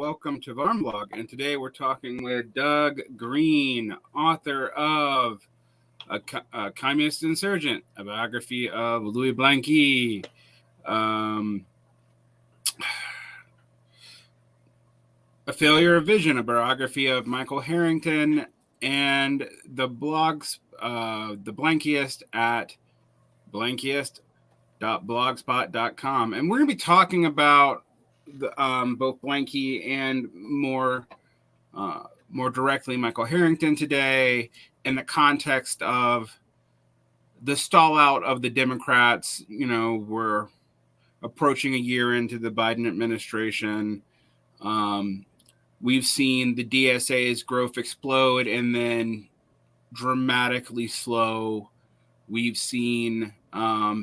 welcome to Varn Blog. And today we're talking with Doug Greene, author of A Communist Insurgent, a biography of Louis Blanqui, A Failure of Vision, a biography of Michael Harrington, and the blogs, the Blanquiest at blanquiest.blogspot.com. And we're going to be talking about both Blanqui and more directly Michael Harrington today in the context of the stall out of the Democrats. We're approaching a year into the Biden administration. We've seen the DSA's growth explode and then dramatically slow. We've seen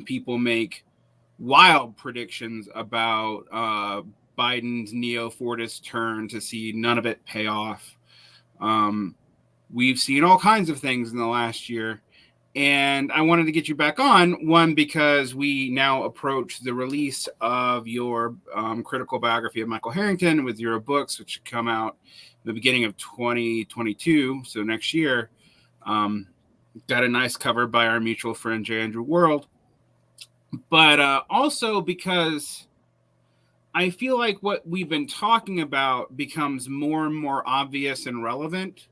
people make wild predictions about Biden's neo-Fordist turn to see none of it pay off. We've seen all kinds of things in the last year. And I wanted to get you back on, one, because we now approach the release of your critical biography of Michael Harrington with your books, which come out the beginning of 2022, so next year. Got a nice cover by our mutual friend, J. Andrew World. But also because I feel like what we've been talking about becomes more and more obvious and relevant.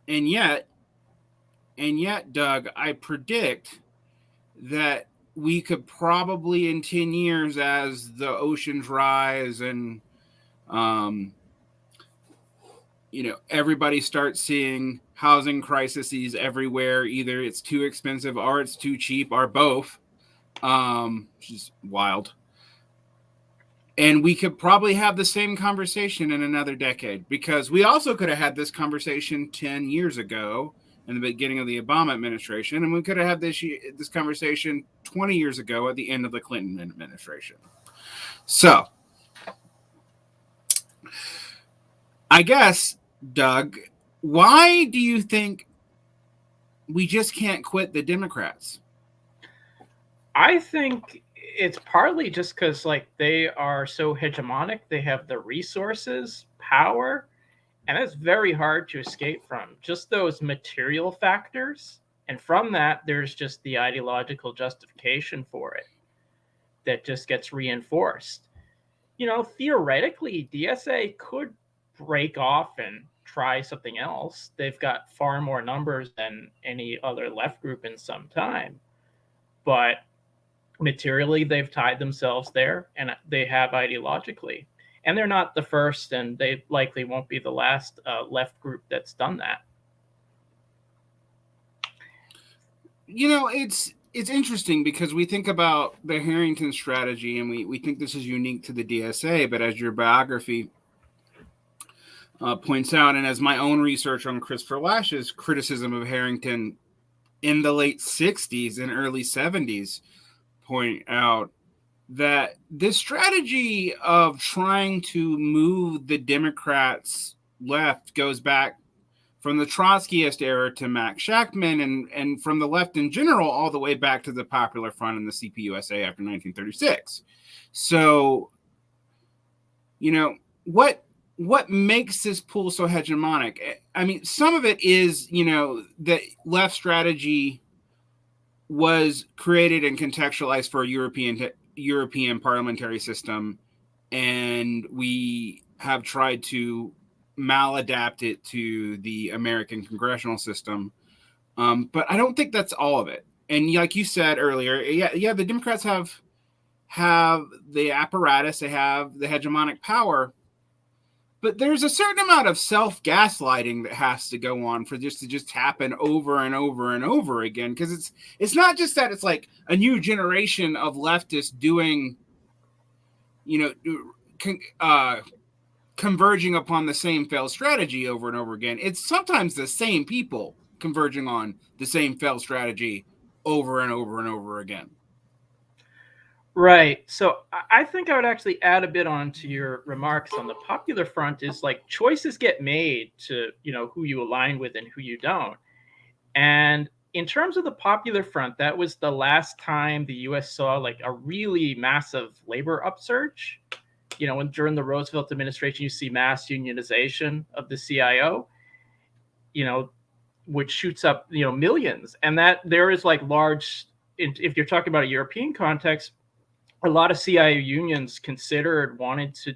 And yet, Doug, I predict that we could probably in 10 years, as the oceans rise and, everybody starts seeing housing crises everywhere. Either it's too expensive or it's too cheap or both, which is wild. And we could probably have the same conversation in another decade, because we also could have had this conversation 10 years ago in the beginning of the Obama administration, and we could have had this conversation 20 years ago at the end of the Clinton administration. So, I guess, Doug, why do you think we just can't quit the Democrats? I think it's partly just because, they are so hegemonic. They have the resources, power, and it's very hard to escape from just those material factors. And from that, there's just the ideological justification for it that just gets reinforced. Theoretically, DSA could break off and try something else. They've got far more numbers than any other left group in some time. But materially, they've tied themselves there, and they have ideologically. And they're not the first, and they likely won't be the last left group that's done that. It's interesting because we think about the Harrington strategy, and we think this is unique to the DSA. But as your biography points out, and as my own research on Christopher Lash's criticism of Harrington in the late 60s and early 70s point out, that this strategy of trying to move the Democrats left goes back from the Trotskyist era to Max Shachtman, and from the left in general all the way back to the Popular Front and the CPUSA after 1936. So, what makes this pool so hegemonic? I mean, some of it is, the left strategy was created and contextualized for a European parliamentary system, and we have tried to maladapt it to the American congressional system. But I don't think that's all of it. And like you said earlier, the Democrats have the apparatus, they have the hegemonic power, but there's a certain amount of self-gaslighting that has to go on for this to just happen over and over and over again. Because it's not just that it's like a new generation of leftists doing, converging upon the same failed strategy over and over again. It's sometimes the same people converging on the same failed strategy over and over and over again. Right. So I think I would actually add a bit on to your remarks on the Popular Front is choices get made to, who you align with and who you don't. And in terms of the Popular Front, that was the last time the U.S. saw a really massive labor upsurge. during the Roosevelt administration, you see mass unionization of the CIO, which shoots up, millions. And that there is like large, if you're talking about a European context, a lot of CIO unions wanted to,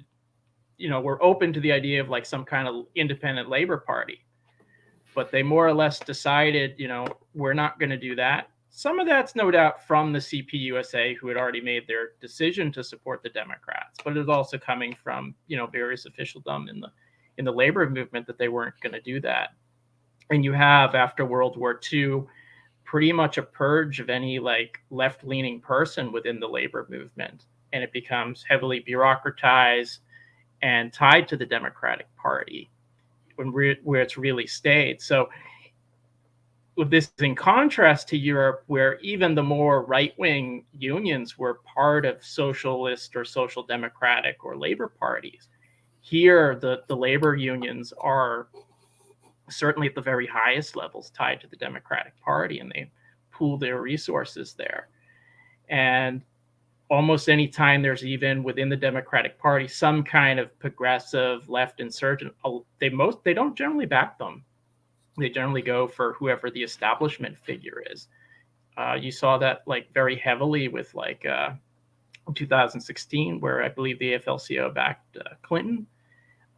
were open to the idea of like some kind of independent labor party. But they more or less decided, we're not going to do that. Some of that's no doubt from the CPUSA, who had already made their decision to support the Democrats, but it was also coming from, various officialdom in the labor movement that they weren't going to do that. And you have, after World War II, pretty much a purge of any like left-leaning person within the labor movement, and it becomes heavily bureaucratized and tied to the Democratic Party where it's really stayed. So this is in contrast to Europe, where even the more right-wing unions were part of socialist or social democratic or labor parties. Here, the labor unions are certainly at the very highest levels tied to the Democratic Party, and they pool their resources there. And almost any time there's even within the Democratic Party some kind of progressive left insurgent, they don't generally back them. They generally go for whoever the establishment figure is. You saw that like very heavily with like 2016, where I believe the AFL-CIO backed Clinton.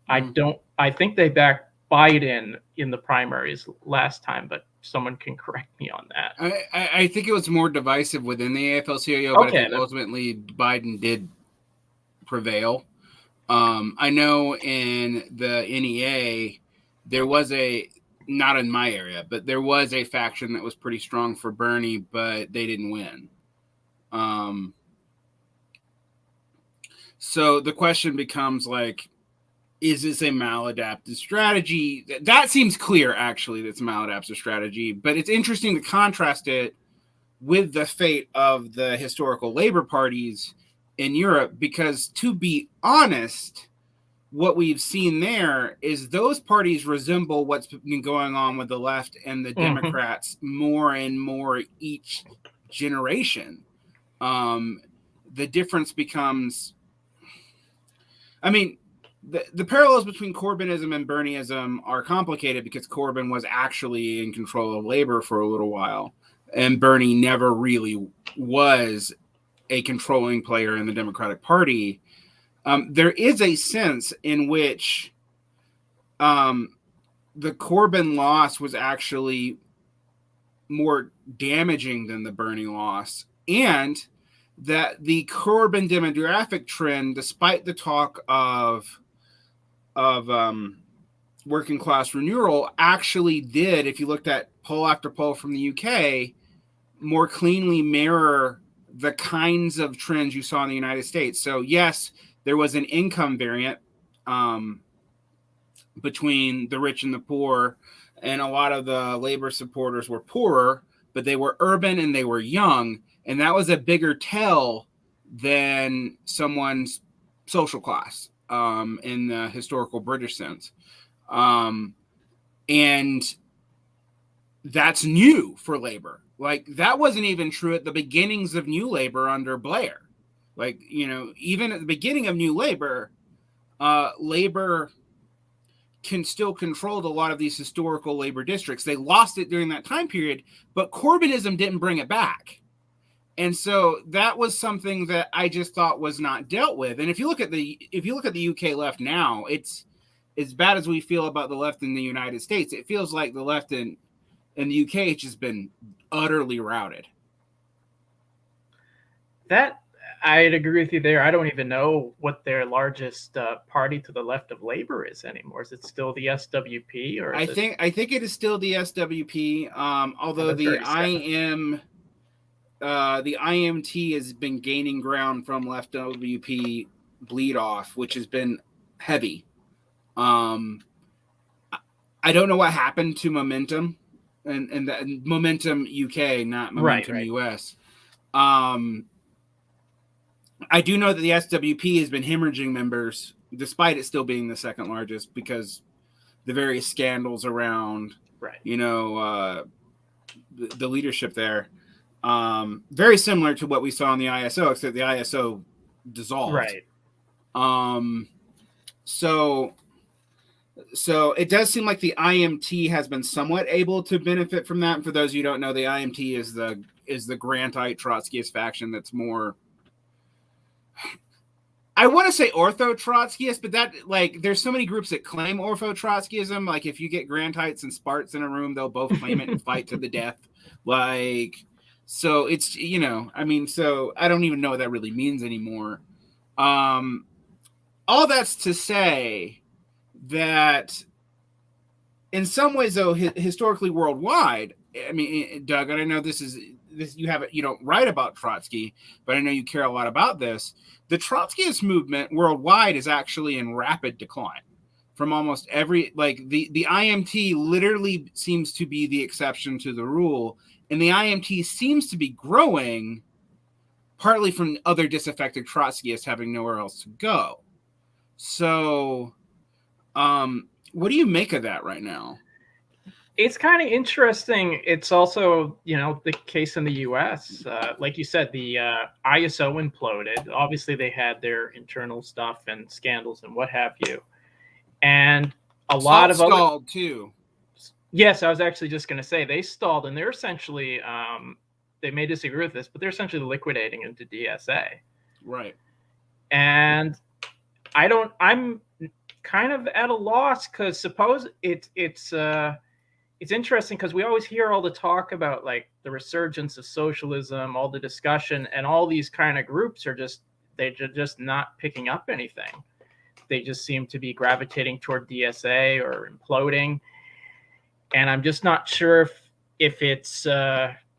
I think they backed Biden in the primaries last time, but someone can correct me on that. I think it was more divisive within the AFL-CIO, but I think ultimately Biden did prevail. I know in the NEA, there was not in my area, but there was a faction that was pretty strong for Bernie, but they didn't win. So the question becomes like, is this a maladaptive strategy? That seems clear, actually, that's a maladaptive strategy, but it's interesting to contrast it with the fate of the historical labor parties in Europe, because to be honest, what we've seen there is those parties resemble what's been going on with the left and the Democrats more and more each generation. The difference becomes, the parallels between Corbynism and Bernieism are complicated because Corbyn was actually in control of labor for a little while, and Bernie never really was a controlling player in the Democratic Party. There is a sense in which the Corbyn loss was actually more damaging than the Bernie loss, and that the Corbyn demographic trend, despite the talk of working class renewal, actually did, if you looked at poll after poll from the UK, more cleanly mirror the kinds of trends you saw in the United States. So yes, there was an income variant between the rich and the poor, and a lot of the labor supporters were poorer, but they were urban and they were young, and that was a bigger tell than someone's social class in the historical British sense. And that's new for labor. Like, that wasn't even true at the beginnings of New Labor under Blair. Like, even at the beginning of New Labor, labor can still control a lot of these historical labor districts. They lost it during that time period, but Corbynism didn't bring it back. And so that was something that I just thought was not dealt with. And if you look at the UK left now, it's as bad as we feel about the left in the United States. It feels like the left in the UK has just been utterly routed. That I'd agree with you there. I don't even know what their largest party to the left of Labor is anymore. Is it still the SWP? Or I think it is still the SWP. Although the IMT has been gaining ground from left WP bleed off, which has been heavy. I don't know what happened to Momentum and the Momentum UK, not Momentum US. I do know that the SWP has been hemorrhaging members, despite it still being the second largest, because the various scandals around, the leadership there. Very similar to what we saw in the ISO, except the ISO dissolved. Right. So it does seem like the IMT has been somewhat able to benefit from that. And for those of you who don't know, the IMT is the Grantite Trotskyist faction that's more, I want to say ortho Trotskyist, but that, like, there's so many groups that claim ortho Trotskyism. Like, if you get Grantites and Sparts in a room, they'll both claim it and fight to the death. Like, so it's, I mean, so I don't even know what that really means anymore. All that's to say that in some ways, though, historically worldwide, I mean, Doug, and I know this you don't write about Trotsky, but I know you care a lot about this. The Trotskyist movement worldwide is actually in rapid decline from almost every, like, the IMT literally seems to be the exception to the rule. And the IMT seems to be growing partly from other disaffected Trotskyists having nowhere else to go. So, what do you make of that right now? It's kind of interesting. It's also, the case in the U.S. Like you said, the ISO imploded. Obviously, they had their internal stuff and scandals and what have you. And a lot of stalled too. Yes, I was actually just going to say they stalled, and they're essentially, they may disagree with this, but they're essentially liquidating into DSA. Right. And I'm kind of at a loss, because suppose it's interesting, because we always hear all the talk about, like, the resurgence of socialism, all the discussion, and all these kind of groups are they're just not picking up anything. They just seem to be gravitating toward DSA or imploding. And I'm just not sure if it's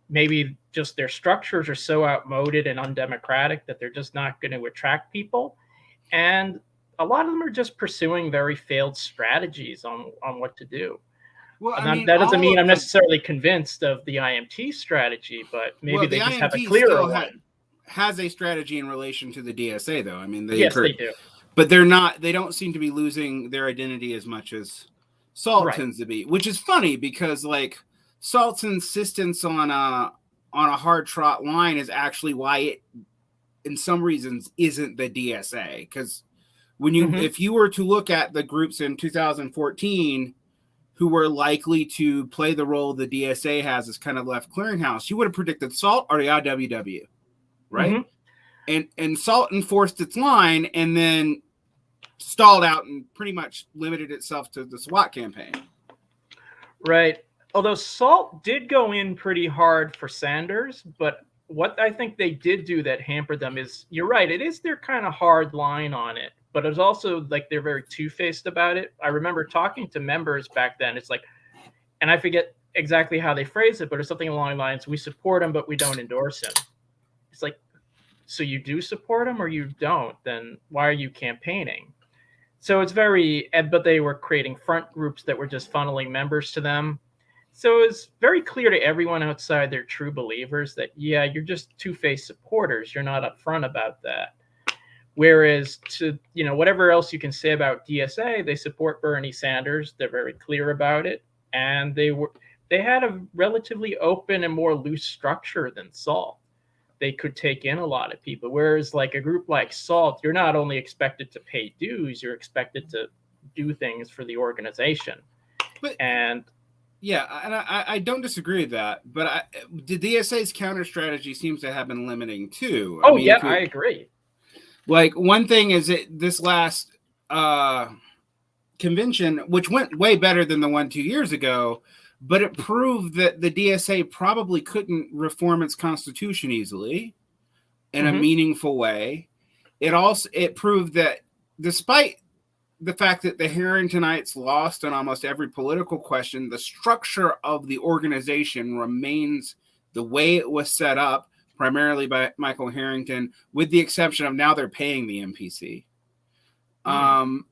maybe just their structures are so outmoded and undemocratic that they're just not going to attract people. And a lot of them are just pursuing very failed strategies on what to do. Well, that doesn't mean I'm necessarily convinced of the IMT strategy, but maybe they just have a clearer one. Has a strategy in relation to the DSA, though. I mean, they do, but they don't seem to be losing their identity as much as SALT tends to be, which is funny because, like, SALT's insistence on a hard trot line is actually why it, in some reasons, isn't the DSA. Because when if you were to look at the groups in 2014 who were likely to play the role the DSA has as kind of left clearinghouse, you would have predicted SALT or the IWW, right? And SALT enforced its line and then stalled out and pretty much limited itself to the SWAT campaign. Right. Although SALT did go in pretty hard for Sanders, but what I think they did do that hampered them is, you're right, it is their kind of hard line on it, but it's also like they're very two-faced about it. I remember talking to members back then. It's like, and I forget exactly how they phrase it, but it's something along the lines, we support him, but we don't endorse him. It's like, so you do support him or you don't? Then why are you campaigning? So it's but they were creating front groups that were just funneling members to them. So it's very clear to everyone outside their true believers that, yeah, you're just two-faced supporters. You're not upfront about that. Whereas to, whatever else you can say about DSA, they support Bernie Sanders. They're very clear about it. And they had a relatively open and more loose structure than SALT. They could take in a lot of people. Whereas like a group like SALT, you're not only expected to pay dues, you're expected to do things for the organization. And I don't disagree with that, but the DSA's counter strategy seems to have been limiting too. I agree. Like, one thing is this last convention, which went way better than the one 2 years ago, but it proved that the DSA probably couldn't reform its constitution easily in a meaningful way. It proved that despite the fact that the Harringtonites lost on almost every political question, the structure of the organization remains the way it was set up, primarily by Michael Harrington, with the exception of now they're paying the MPC. And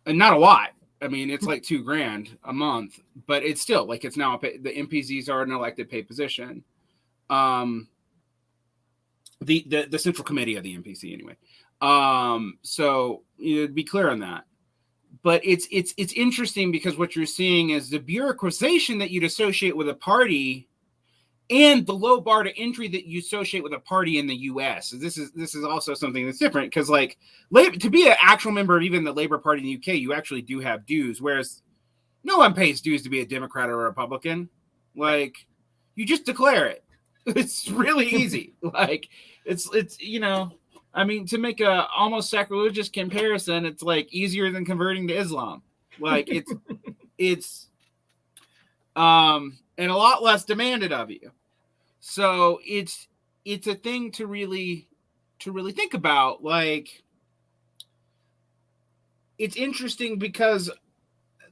not a lot. I mean, it's like $2,000 a month, but it's still like, it's now the MPCs are an elected pay position. The central committee of the MPC anyway. So be clear on that. But it's interesting because what you're seeing is the bureaucratization that you'd associate with a party and the low bar to entry that you associate with a party in the U.S. So this is also something that's different because like to be an actual member of even the Labour Party in the UK, you actually do have dues, whereas no one pays dues to be a Democrat or a Republican. Like you just declare it. It's really easy. Like it's I mean, to make a almost sacrilegious comparison, it's like easier than converting to Islam. Like it's and a lot less demanded of you. So it's a thing to really think about. Like it's interesting because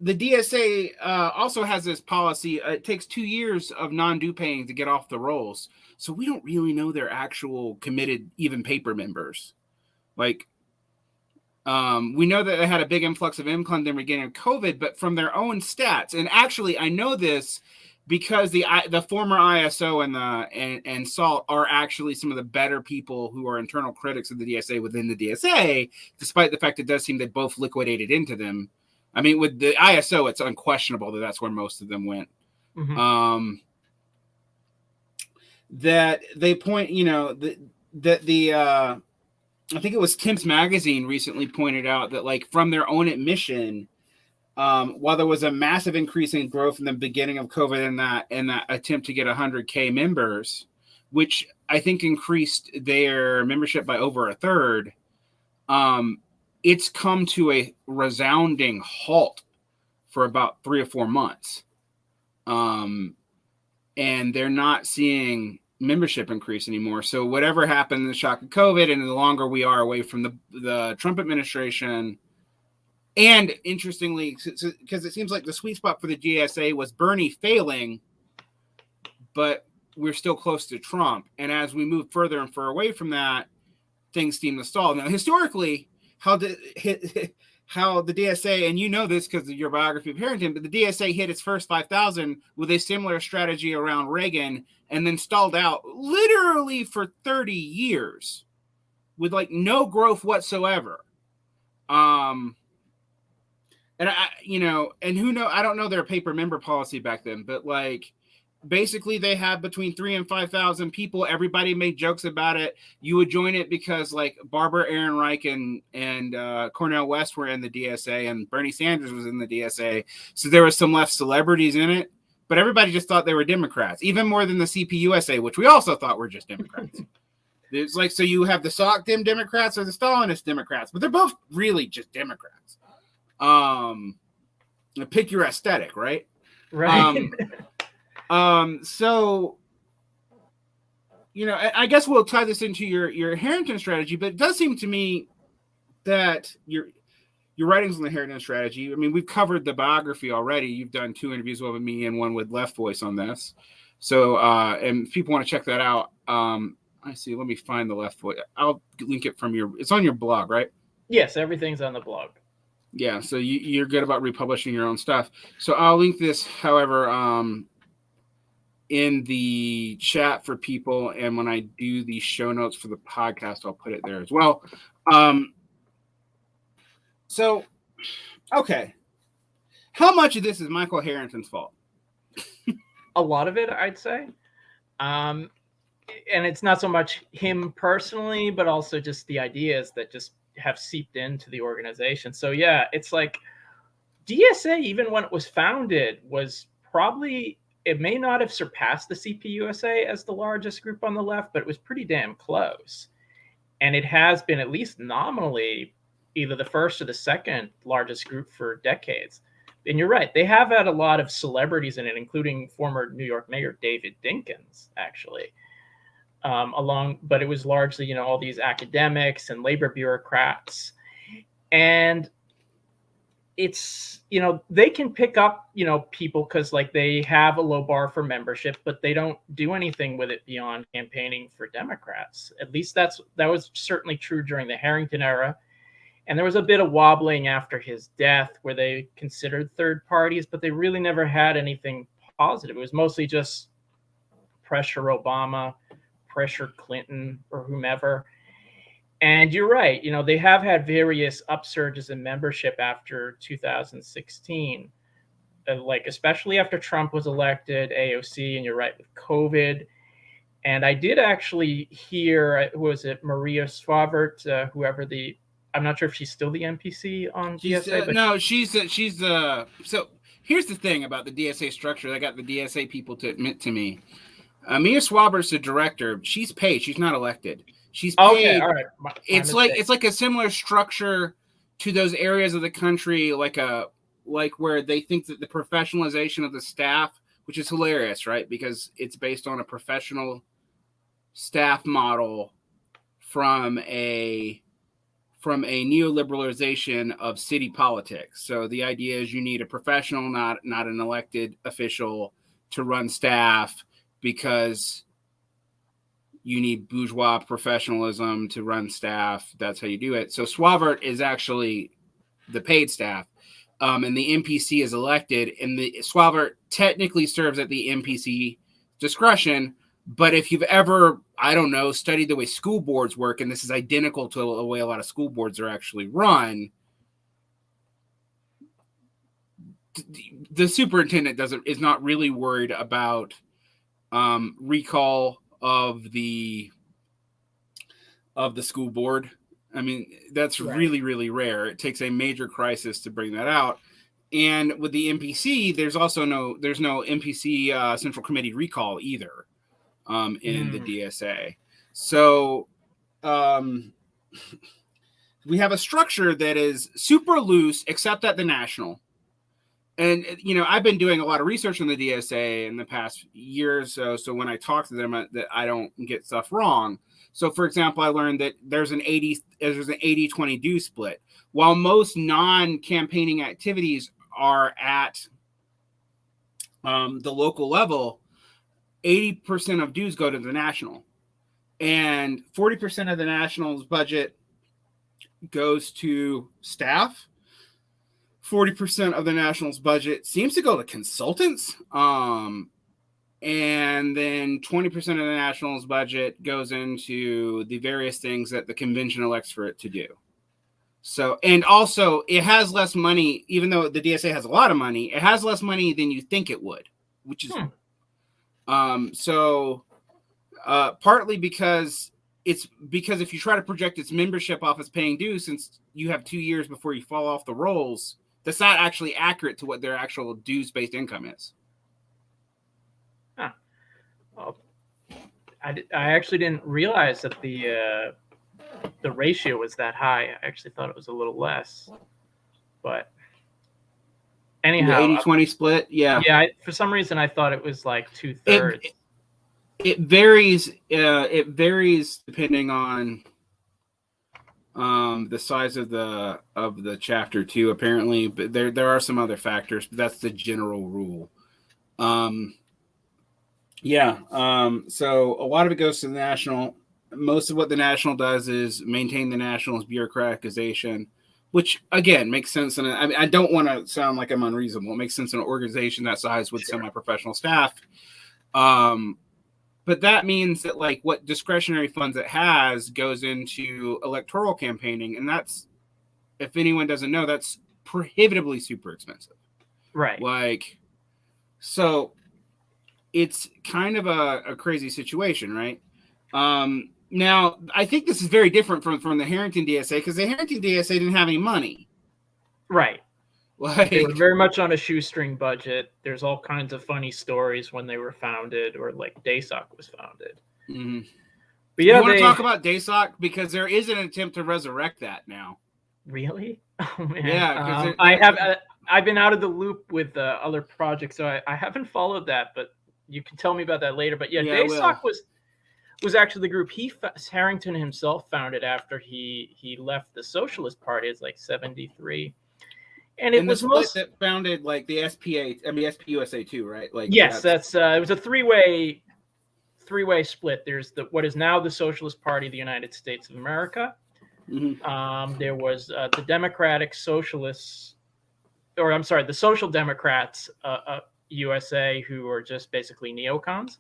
the DSA also has this policy. It takes 2 years of non-due paying to get off the rolls. So we don't really know their actual committed, even paper members. Like, we know that they had a big influx of income in the beginning of COVID, but from their own stats, and actually I know this because the former ISO and SALT are actually some of the better people who are internal critics of the DSA within the DSA, despite the fact it does seem they both liquidated into them. I mean, with the ISO, it's unquestionable that that's where most of them went. Mm-hmm. That they point, I think it was Temps Magazine recently pointed out that, like, from their own admission, while there was a massive increase in growth in the beginning of COVID and that attempt to get 100K members, which I think increased their membership by over a third, it's come to a resounding halt for about 3 or 4 months. And they're not seeing membership increase anymore. So whatever happened in the shock of COVID, and the longer we are away from the Trump administration, and interestingly, because it seems like the sweet spot for the GSA was Bernie failing, but we're still close to Trump. And as we move further and further away from that, things seem to stall. Now, historically, how the DSA, and you know this because of your biography of Harrington, but the DSA hit its first 5,000 with a similar strategy around Reagan and then stalled out literally for 30 years with like no growth whatsoever. And and who know, I don't know their paper member policy back then, but like basically they had between 3,000 and 5,000 people. Everybody made jokes about it. You would join it because like Barbara Ehrenreich and Cornel West were in the DSA and Bernie Sanders was in the DSA. So there was some left celebrities in it, but everybody just thought they were Democrats, even more than the CPUSA, which we also thought were just Democrats. It's like, so you have the Sock Dem Democrats or the Stalinist Democrats, but they're both really just Democrats. Pick your aesthetic, right? Right. So, I guess we'll tie this into your Harrington strategy, but it does seem to me that your writings on the Harrington strategy, I mean, we've covered the biography already. You've done 2 interviews with me and one with Left Voice on this. So, and if people want to check that out, I see, let me find the Left Voice. I'll link it it's on your blog, right? Yes, everything's on the blog. Yeah, so you're good about republishing your own stuff. So I'll link this, however, in the chat for people, and when I do the show notes for the podcast, I'll put it there as well. So, okay. How much of this is Michael Harrington's fault? A lot of it, I'd say. And it's not so much him personally, but also just the ideas that just have seeped into the organization. So yeah, it's like DSA, even when it was founded, was probably, it may not have surpassed the CPUSA as the largest group on the left, but it was pretty damn close. And it has been, at least nominally, either the first or the second largest group for decades. And you're right, they have had a lot of celebrities in it, including former New York Mayor David Dinkins, actually. But it was largely, all these academics and labor bureaucrats. And it's, they can pick up, people because like they have a low bar for membership, but they don't do anything with it beyond campaigning for Democrats. At least that was certainly true during the Harrington era. And there was a bit of wobbling after his death where they considered third parties, but they really never had anything positive. It was mostly just pressure Obama, pressure Clinton or whomever. And you're right, they have had various upsurges in membership after 2016. like especially after Trump was elected, AOC, and you're right with COVID. And I did actually hear, was it Maria Swavert, whoever I'm not sure if she's still the NPC on DSA. But no, she's so here's the thing about the DSA structure. I got the DSA people to admit to me. Mia Swaber's the director. She's paid. She's not elected. She's paid. Okay, all right. It's like a similar structure to those areas of the country, like where they think that the professionalization of the staff, which is hilarious, right? Because it's based on a professional staff model from a neoliberalization of city politics. So the idea is you need a professional, not an elected official, to run staff, because you need bourgeois professionalism to run staff. That's how you do it. So Swavert is actually the paid staff, and the NPC is elected, and the Swavert technically serves at the NPC discretion. But if you've ever, I don't know, studied the way school boards work, and this is identical to the way a lot of school boards are actually run, the superintendent is not really worried about recall of the school board. I mean, that's right. Really, really rare. It takes a major crisis to bring that out. And with the NPC, there's no NPC Central Committee recall either in the DSA. So we have a structure that is super loose, except at the national. And, I've been doing a lot of research on the DSA in the past year or so. So when I talk to them, that I don't get stuff wrong. So, for example, I learned that there's an 80-20 due split. While most non-campaigning activities are at the local level, 80% of dues go to the national. And 40% of the national's budget goes to staff. 40% of the national's budget seems to go to consultants. And then 20% of the national's budget goes into the various things that the convention elects for it to do. So, and also it has less money, even though the DSA has a lot of money, it has less money than you think it would, which is, partly because if you try to project its membership off as paying dues, since you have 2 years before you fall off the rolls, that's not actually accurate to what their actual dues-based income is. Huh. Well, I actually didn't realize that the ratio was that high. I actually thought it was a little less. But anyhow, the 80-20 split, yeah. Yeah, for some reason I thought it was like 2/3. It varies. It varies depending on the size of the chapter too, apparently, but there are some other factors, but that's the general rule. So a lot of it goes to the national. Most of what the national does is maintain the national's bureaucratization, which again makes sense. And I don't want to sound like I'm unreasonable. It makes sense in an organization that size with semi-professional staff. But that means that like what discretionary funds it has goes into electoral campaigning. And that's, if anyone doesn't know, that's prohibitively super expensive. Right. Like, so it's kind of a crazy situation, right? Now, I think this is very different from the Harrington DSA, because the Harrington DSA didn't have any money. Right. Like, they were very much on a shoestring budget. There's all kinds of funny stories when they were founded, or like DASOC was founded. Mm-hmm. But yeah, you want to talk about DASOC, because there is an attempt to resurrect that now. Really? Oh, man. Yeah, I've been out of the loop with other projects, so I haven't followed that. But you can tell me about that later. But yeah, DASOC was actually the group Harrington himself founded after he left the Socialist Party. It's like 1973. And it was that founded like the SPUSA too, right? Like, yes, that's it was a three-way split. There's what is now the Socialist Party of the United States of America. Mm-hmm. There was the Democratic Socialists, or I'm sorry, the Social Democrats USA, who are just basically neocons,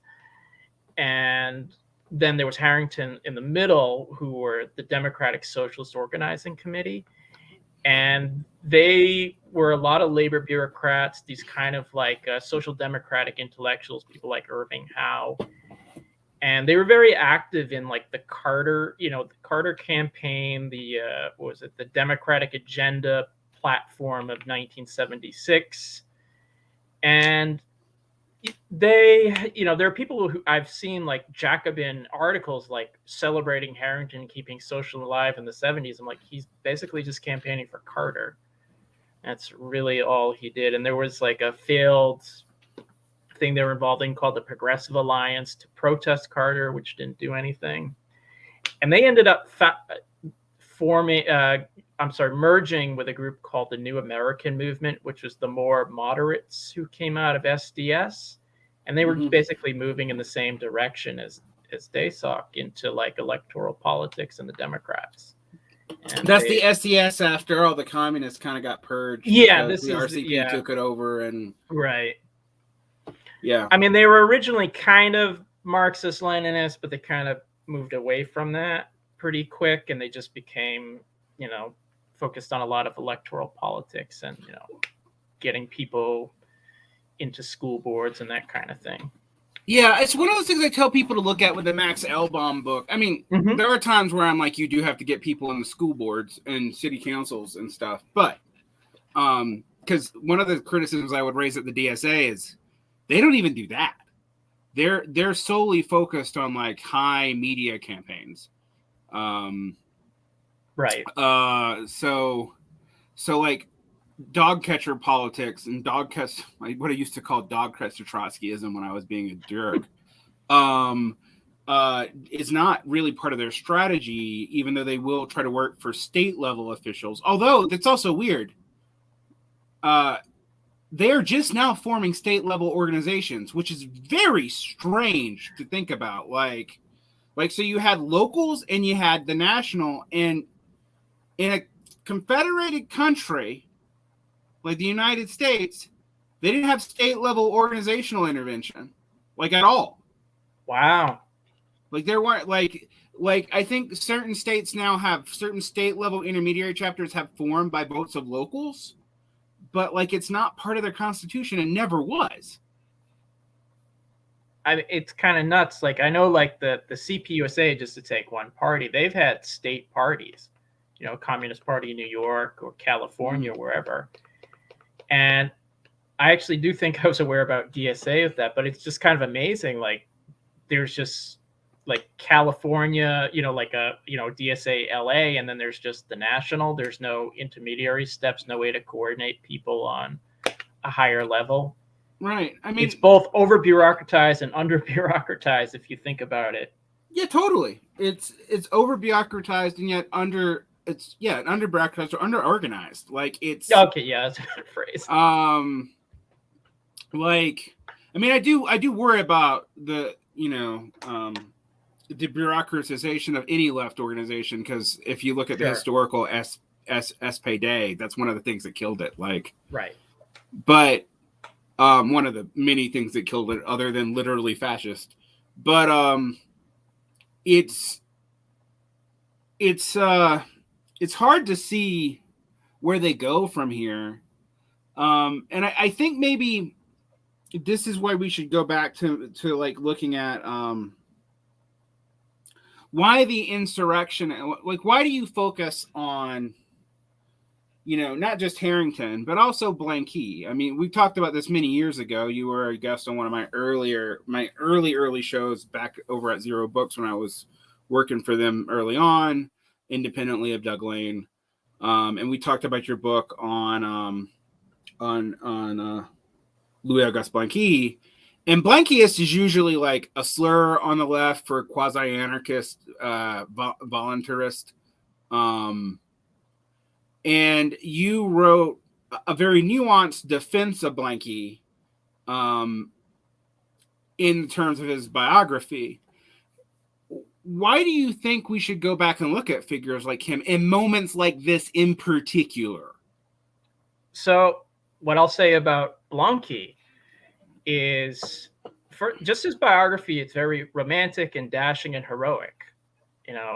and then there was Harrington in the middle, who were the Democratic Socialist Organizing Committee. And they were a lot of labor bureaucrats, these kind of like social democratic intellectuals, people like Irving Howe. And they were very active in like the Carter, the Carter campaign, the what was it, the Democratic Agenda platform of 1976. And they, there are people who I've seen like Jacobin articles like celebrating Harrington keeping social alive in the 70s. I'm like, he's basically just campaigning for Carter. That's really all he did. And there was like a failed thing they were involved in called the Progressive Alliance to protest Carter, which didn't do anything. And they ended up merging with a group called the New American Movement, which was the more moderates who came out of SDS. And they were basically moving in the same direction as DASOC into like electoral politics and the Democrats. And that's the SDS after all the communists kind of got purged. Yeah, the RCP took it over, and right. Yeah. I mean, they were originally kind of Marxist-Leninist, but they kind of moved away from that pretty quick, and they just became, focused on a lot of electoral politics and, getting people into school boards and that kind of thing. Yeah, it's one of those things I tell people to look at with the Max Elbaum book. I mean, there are times where I'm like, you do have to get people in the school boards and city councils and stuff, but because one of the criticisms I would raise at the DSA is they don't even do that. They're solely focused on like high media campaigns. Right. So like dog catcher politics and like what I used to call dog catcher Trotskyism when I was being a jerk, is not really part of their strategy, even though they will try to work for state level officials. Although that's also weird. They're just now forming state level organizations, which is very strange to think about. Like so you had locals and you had the national, and in a confederated country like the United States, they didn't have state level organizational intervention, like at all. Wow. Like there weren't like I think certain states now have certain state level intermediary chapters have formed by votes of locals, but like it's not part of their constitution and never was. It's kind of nuts. Like I know, like the CPUSA, just to take one party, they've had state parties, Communist Party in New York or California, wherever. And I actually do think I was aware about DSA with that, but it's just kind of amazing. Like there's just like California, like a, DSA LA, and then there's just the national. There's no intermediary steps, no way to coordinate people on a higher level. Right. I mean, it's both over bureaucratized and under bureaucratized if you think about it. Yeah, totally. It's over bureaucratized and yet under bureaucratized or under organized. Like it's okay. Yeah, that's a good phrase. Like, I mean, I do worry about the the bureaucratization of any left organization, because if you look at the historical SP Day, that's one of the things that killed it. Like, right. But one of the many things that killed it, other than literally fascist. But it's hard to see where they go from here. And I think maybe this is why we should go back to like looking at why the insurrection, like why do you focus on not just Harrington, but also Blanqui? I mean, we talked about this many years ago. You were a guest on one of my early shows back over at Zero Books when I was working for them early on, independently of Doug Lane. And we talked about your book on Louis-Auguste Blanqui. And Blanquiist is usually like a slur on the left for quasi-anarchist, voluntarist. And you wrote a very nuanced defense of Blanqui in terms of his biography. Why do you think we should go back and look at figures like him in moments like this in particular? So what I'll say about Blanqui is, for just his biography, it's very romantic and dashing and heroic.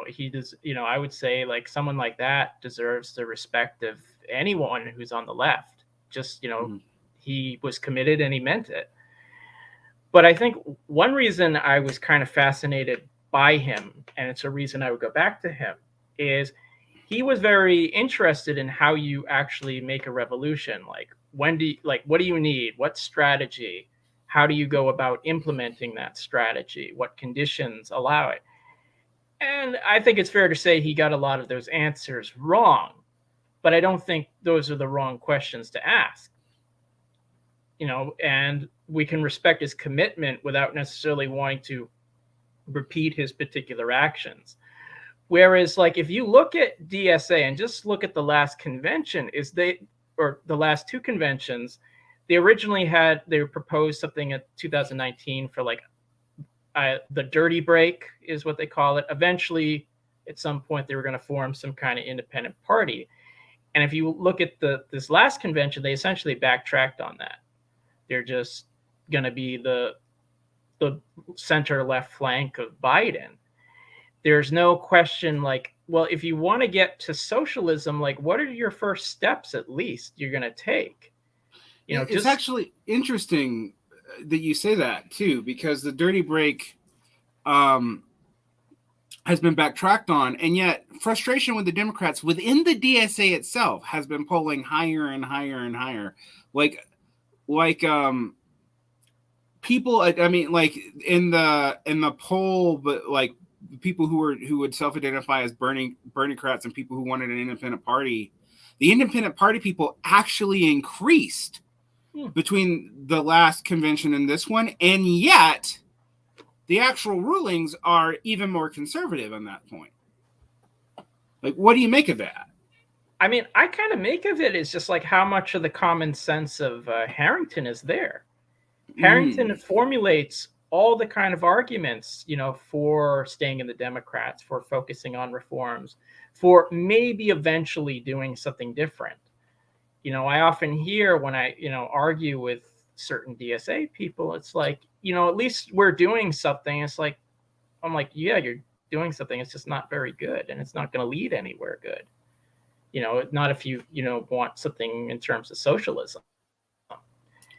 He does, I would say like someone like that deserves the respect of anyone who's on the left. Just, he was committed and he meant it. But I think one reason I was kind of fascinated by him, and it's a reason I would go back to him, is he was very interested in how you actually make a revolution. Like, what do you need? What strategy? How do you go about implementing that strategy? What conditions allow it? And I think it's fair to say he got a lot of those answers wrong, but I don't think those are the wrong questions to ask. And we can respect his commitment without necessarily wanting to repeat his particular actions. Whereas, like, if you look at DSA and just look at the last convention, or the last two conventions, they proposed something in 2019 for like the dirty break is what they call it. Eventually, at some point, they were going to form some kind of independent party. And if you look at this last convention, they essentially backtracked on that. They're just going to be the center left flank of Biden. There's no question, like, well, if you want to get to socialism, like, what are your first steps at least you're going to take? It's actually interesting that you say that too, because the dirty break has been backtracked on, and yet frustration with the Democrats within the DSA itself has been polling higher and higher and higher. Like people, I mean, like in the poll, but like people who would self-identify as Bernie-crats and people who wanted an independent party, the independent party people actually increased between the last convention and this one, and yet the actual rulings are even more conservative on that point. Like, what do you make of that? I mean, I kind of make of it is just like how much of the common sense of Harrington is there. Harrington formulates all the kind of arguments, for staying in the Democrats, for focusing on reforms, for maybe eventually doing something different. I often hear when I, argue with certain DSA people, it's like, at least we're doing something. It's like, I'm like, yeah, you're doing something. It's just not very good, and it's not going to lead anywhere good. Not if you, want something in terms of socialism.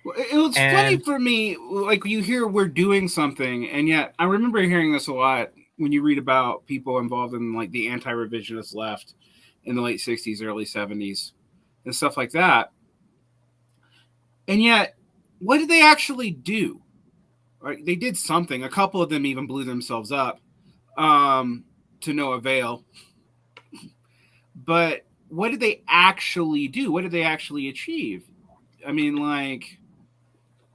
Well, it was funny for me, like, you hear we're doing something, and yet I remember hearing this a lot when you read about people involved in like the anti-revisionist left in the late 60s, early 70s, and stuff like that. And yet, what did they actually do? Right? They did something. A couple of them even blew themselves up to no avail. But what did they actually do? What did they actually achieve? I mean, like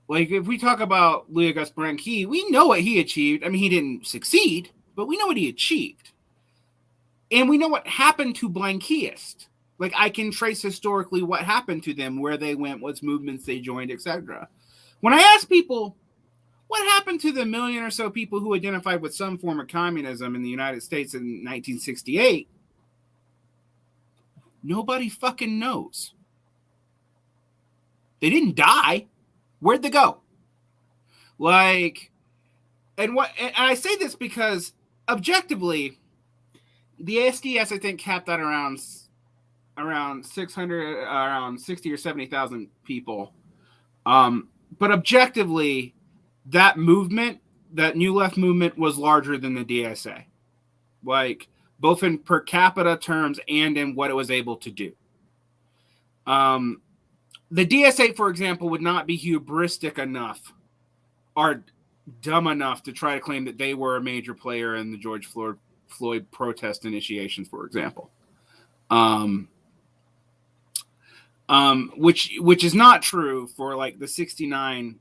if we talk about Louis Auguste Blanqui, we know what he achieved. I mean, he didn't succeed, but we know what he achieved. And we know what happened to Blanquists. Like, I can trace historically what happened to them, where they went, what movements they joined, etc. When I ask people, what happened to the million or so people who identified with some form of communism in the United States in 1968? Nobody fucking knows. They didn't die. Where'd they go? Like, and I say this because objectively, the SDS, I think, capped at around 600, around 60 or 70,000 people. But objectively, that movement, that New Left movement, was larger than the DSA. Like, both in per capita terms and in what it was able to do. The DSA, for example, would not be hubristic enough or dumb enough to try to claim that they were a major player in the George Floyd protest initiations, for example. Which is not true for like the 69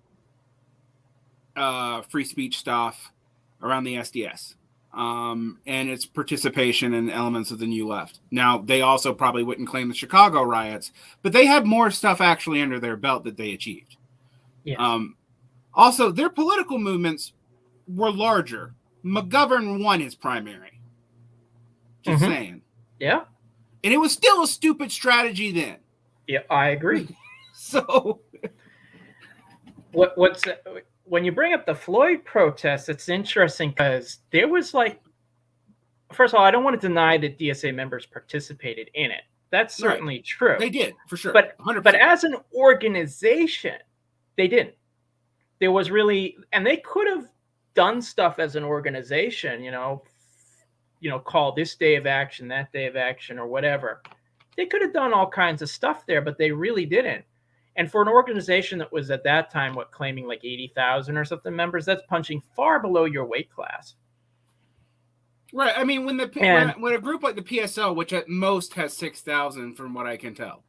free speech stuff around the SDS. And its participation in elements of the New Left. Now, they also probably wouldn't claim the Chicago riots, but they had more stuff actually under their belt that they achieved. Yes. Also, their political movements were larger. McGovern won his primary. Just saying. Yeah. And it was still a stupid strategy then. Yeah, I agree. So, what's when you bring up the Floyd protests, it's interesting because there was like, first of all, I don't want to deny that DSA members participated in it. That's Right. certainly true. They did, for sure. But 100%. as an organization, they didn't. There was really, and they could have done stuff as an organization, call this day of action, that day of action, or whatever. They could have done all kinds of stuff there, but they really didn't. And for an organization that was at that time, claiming like 80,000 or something members, that's punching far below your weight class. Right. I mean, when a group like the PSL, which at most has 6,000 from what I can tell,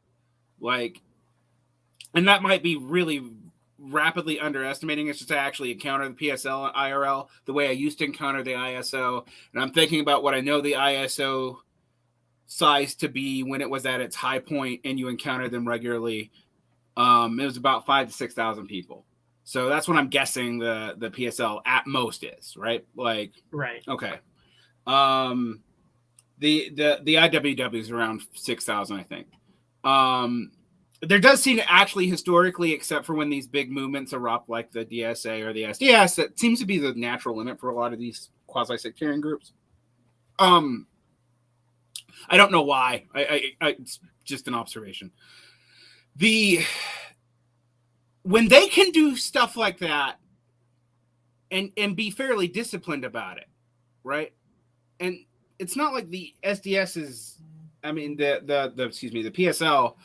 and that might be really rapidly underestimating it, just to actually encounter the PSL IRL the way I used to encounter the ISO. And I'm thinking about what I know the ISO size to be when it was at its high point and you encountered them regularly. It was about 5,000 to 6,000 people. So that's what I'm guessing the PSL at most is, right? Right. Okay. The IWW is around 6,000, I think. There does seem to actually historically, except for when these big movements erupt like the DSA or the SDS, that seems to be the natural limit for a lot of these quasi-sectarian groups. I don't know why. It's just an observation. When they can do stuff like that and be fairly disciplined about it, right? And it's not like the SDS is, I mean, the PSL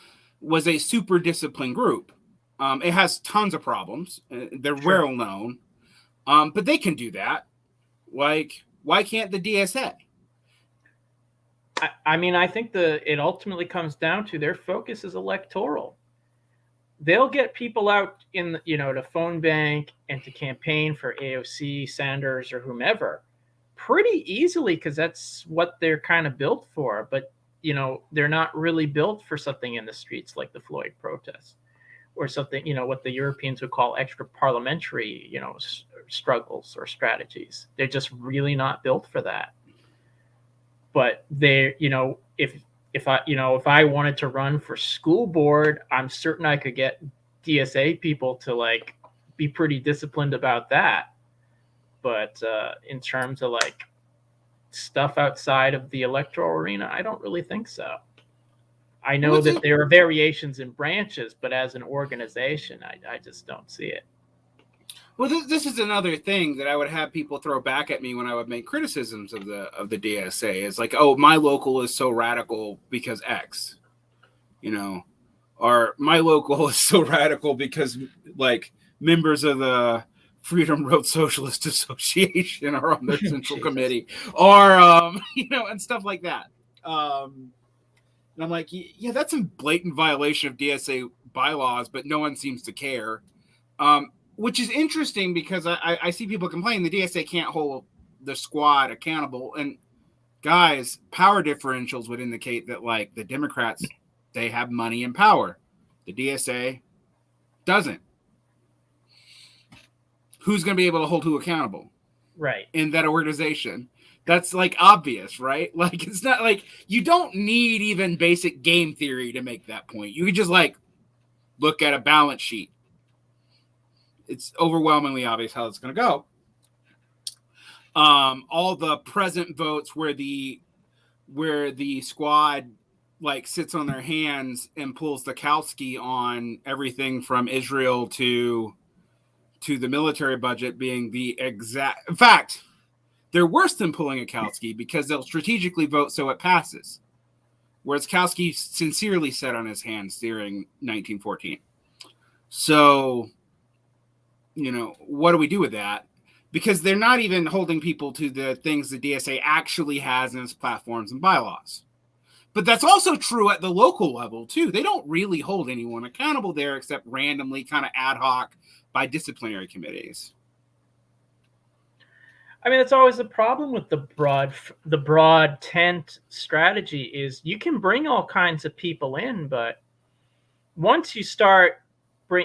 was a super disciplined group. It has tons of problems. They're well known, but they can do that. Why can't the DSA? I mean, I think it ultimately comes down to their focus is electoral. They'll get people out to phone bank and to campaign for AOC, Sanders, or whomever pretty easily because that's what they're kind of built for. But, they're not really built for something in the streets like the Floyd protests or something, what the Europeans would call extra parliamentary, struggles or strategies. They're just really not built for that. But they, if I wanted to run for school board, I'm certain I could get DSA people to be pretty disciplined about that. But in terms of stuff outside of the electoral arena, I don't really think so. I know that there are variations in branches, but as an organization, I just don't see it. Well, this is another thing that I would have people throw back at me when I would make criticisms of the DSA. It's like, oh, my local is so radical because X, or my local is so radical because members of the Freedom Road Socialist Association are on their central committee, or and stuff like that. And I'm like, yeah, that's a blatant violation of DSA bylaws, but no one seems to care. Which is interesting because I see people complain the DSA can't hold the squad accountable. And guys, power differentials would indicate that the Democrats, they have money and power. The DSA doesn't. Who's going to be able to hold who accountable? Right. In that organization. That's obvious, right? It's not you don't need even basic game theory to make that point. You could just look at a balance sheet. It's overwhelmingly obvious how it's going to go. All the present votes where the squad sits on their hands and pulls the Kalski on everything from Israel to the military budget being the exact. In fact, they're worse than pulling a Kalski because they'll strategically vote so it passes. Whereas Kalski sincerely sat on his hands during 1914. So, what do we do with that? Because they're not even holding people to the things the DSA actually has in its platforms and bylaws. But that's also true at the local level, too. They don't really hold anyone accountable there except randomly, kind of ad hoc by disciplinary committees. I mean, it's always the problem with the broad tent strategy is you can bring all kinds of people in, but once you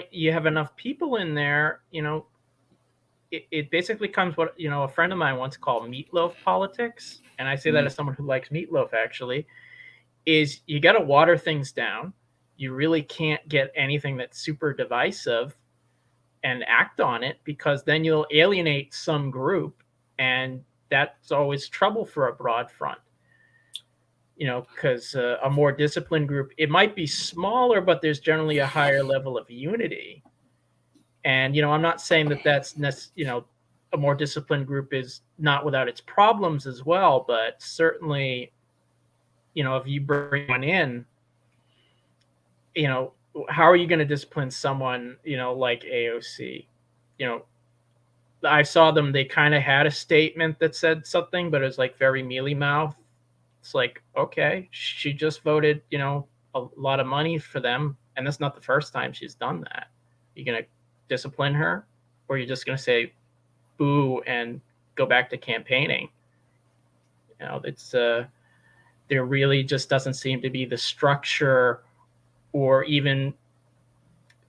you have enough people in there, it basically comes what, a friend of mine once called meatloaf politics. And I say that as someone who likes meatloaf, actually, is you got to water things down. You really can't get anything that's super divisive and act on it because then you'll alienate some group. And that's always trouble for a broad front. because a more disciplined group, it might be smaller, but there's generally a higher level of unity. And I'm not saying that that's a more disciplined group is not without its problems as well, but certainly, if you bring one in, how are you going to discipline someone, like AOC? I saw them, they kind of had a statement that said something, but it was like very mealy mouth. It's like, okay, she just voted, a lot of money for them. And that's not the first time she's done that. You're going to discipline her, or you're just going to say boo and go back to campaigning. It's, there really just doesn't seem to be the structure, or even,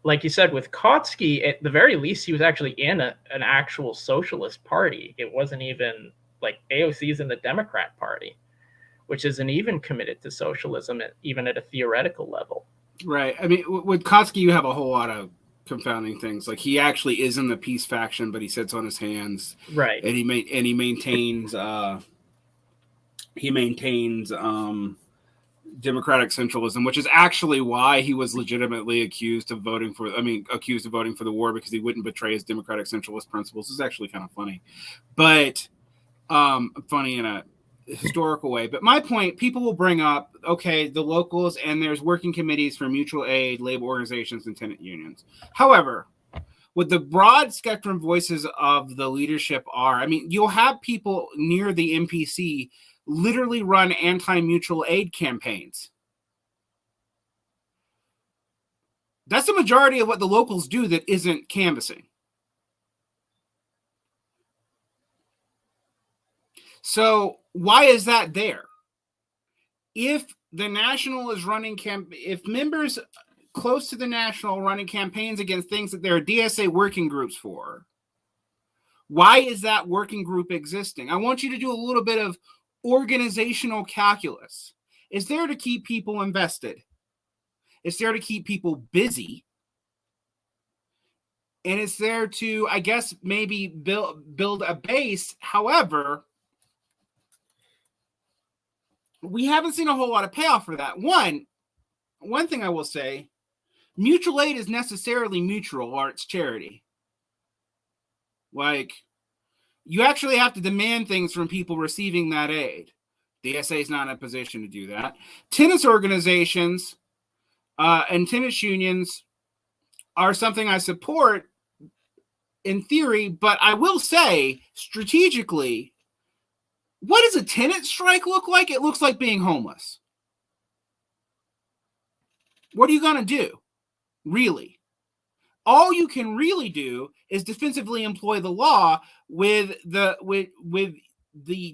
like you said, with Kotsky, at the very least, he was actually in an actual socialist party. It wasn't even like AOC's in the Democrat Party, which isn't even committed to socialism, even at a theoretical level. Right. I mean, with Kotsky, you have a whole lot of confounding things. Like, he actually is in the peace faction, but he sits on his hands. Right. And he maintains democratic centralism, which is actually why he was legitimately accused of voting for the war, because he wouldn't betray his democratic centralist principles. It's actually kind of funny, but funny in a historical way. But my point, people will bring up, okay, the locals, and there's working committees for mutual aid, labor organizations, and tenant unions. However, what the broad spectrum voices of the leadership are, I mean, you'll have people near the MPC literally run anti-mutual aid campaigns. That's the majority of what the locals do that isn't canvassing. So why is that there? If the National is running if members close to the National running campaigns against things that there are DSA working groups for, why is that working group existing? I want you to do a little bit of organizational calculus. It's there to keep people invested. It's there to keep people busy. And it's there to, I guess, maybe build a base. However, we haven't seen a whole lot of payoff for that. One thing I will say, mutual aid is necessarily mutual, or it's charity. Like, you actually have to demand things from people receiving that aid. The SA is not in a position to do that. Tenants organizations and tenants unions are something I support in theory, but I will say strategically, what does a tenant strike look like? It looks like being homeless. What are you going to do? Really? All you can really do is defensively employ the law with the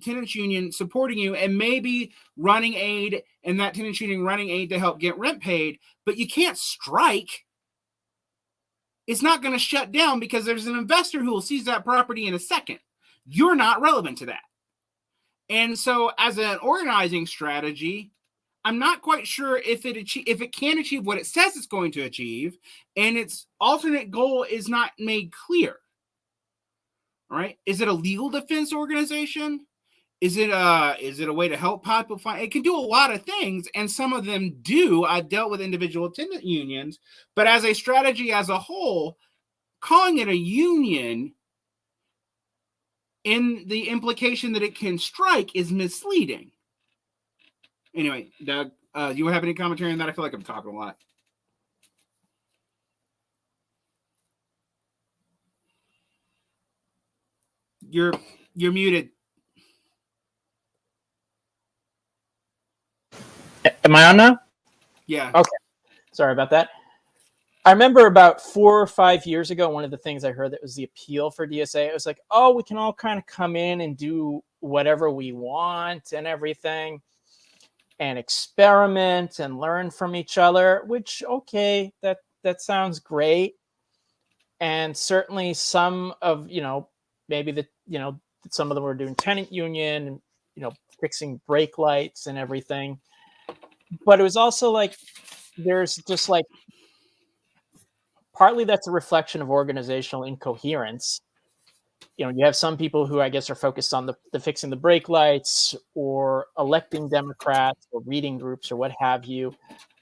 tenants union supporting you, and maybe running aid, and that tenants union running aid to help get rent paid. But you can't strike. It's not going to shut down because there's an investor who will seize that property in a second. You're not relevant to that. And so as an organizing strategy, I'm not quite sure if it can achieve what it says it's going to achieve, and its alternate goal is not made clear. All right? Is it a legal defense organization? Is it a way to help people find? It can do a lot of things, and some of them do. I've dealt with individual tenant unions, but as a strategy as a whole, calling it a union in the implication that it can strike is misleading. Anyway, Doug, you have any commentary on that? I feel like I'm talking a lot. You're muted. Am I on now? Yeah. Okay. Sorry about that. I remember about 4 or 5 years ago, one of the things I heard that was the appeal for DSA, it was like, oh, we can all kind of come in and do whatever we want and everything, and experiment and learn from each other, which, okay, that sounds great. And certainly some of, maybe some of them were doing tenant union, fixing brake lights and everything. But it was also like, there's just like, partly that's a reflection of organizational incoherence. you have some people who I guess are focused on the fixing the brake lights or electing Democrats or reading groups or what have you.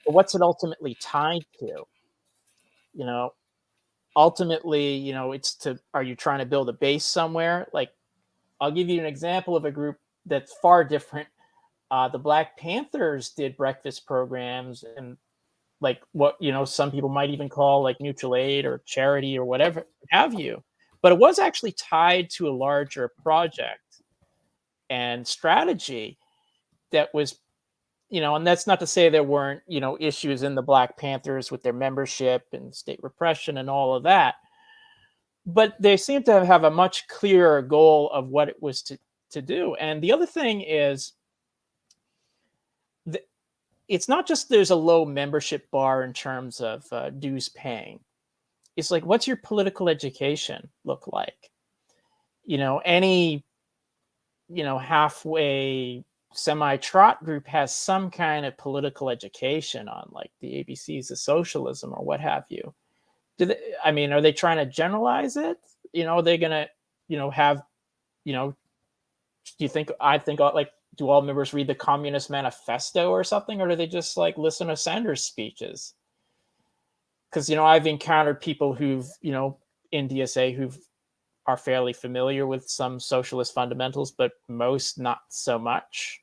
But what's it ultimately tied to? Ultimately, are you trying to build a base somewhere? Like, I'll give you an example of a group that's far different. The Black Panthers did breakfast programs and like what, some people might even call like mutual aid or charity or whatever have you. But it was actually tied to a larger project and strategy that was, and that's not to say there weren't, issues in the Black Panthers with their membership and state repression and all of that. But they seem to have a much clearer goal of what it was to do. And the other thing is, it's not just there's a low membership bar in terms of dues paying. It's like, what's your political education look like? Any, halfway semi-trot group has some kind of political education on like the ABCs of socialism or what have you. Are they trying to generalize it? Are they going to, have, do you think, like, do all members read the Communist Manifesto or something? Or do they just like listen to Sanders speeches? Because, I've encountered people who've, in DSA who are fairly familiar with some socialist fundamentals, but most not so much.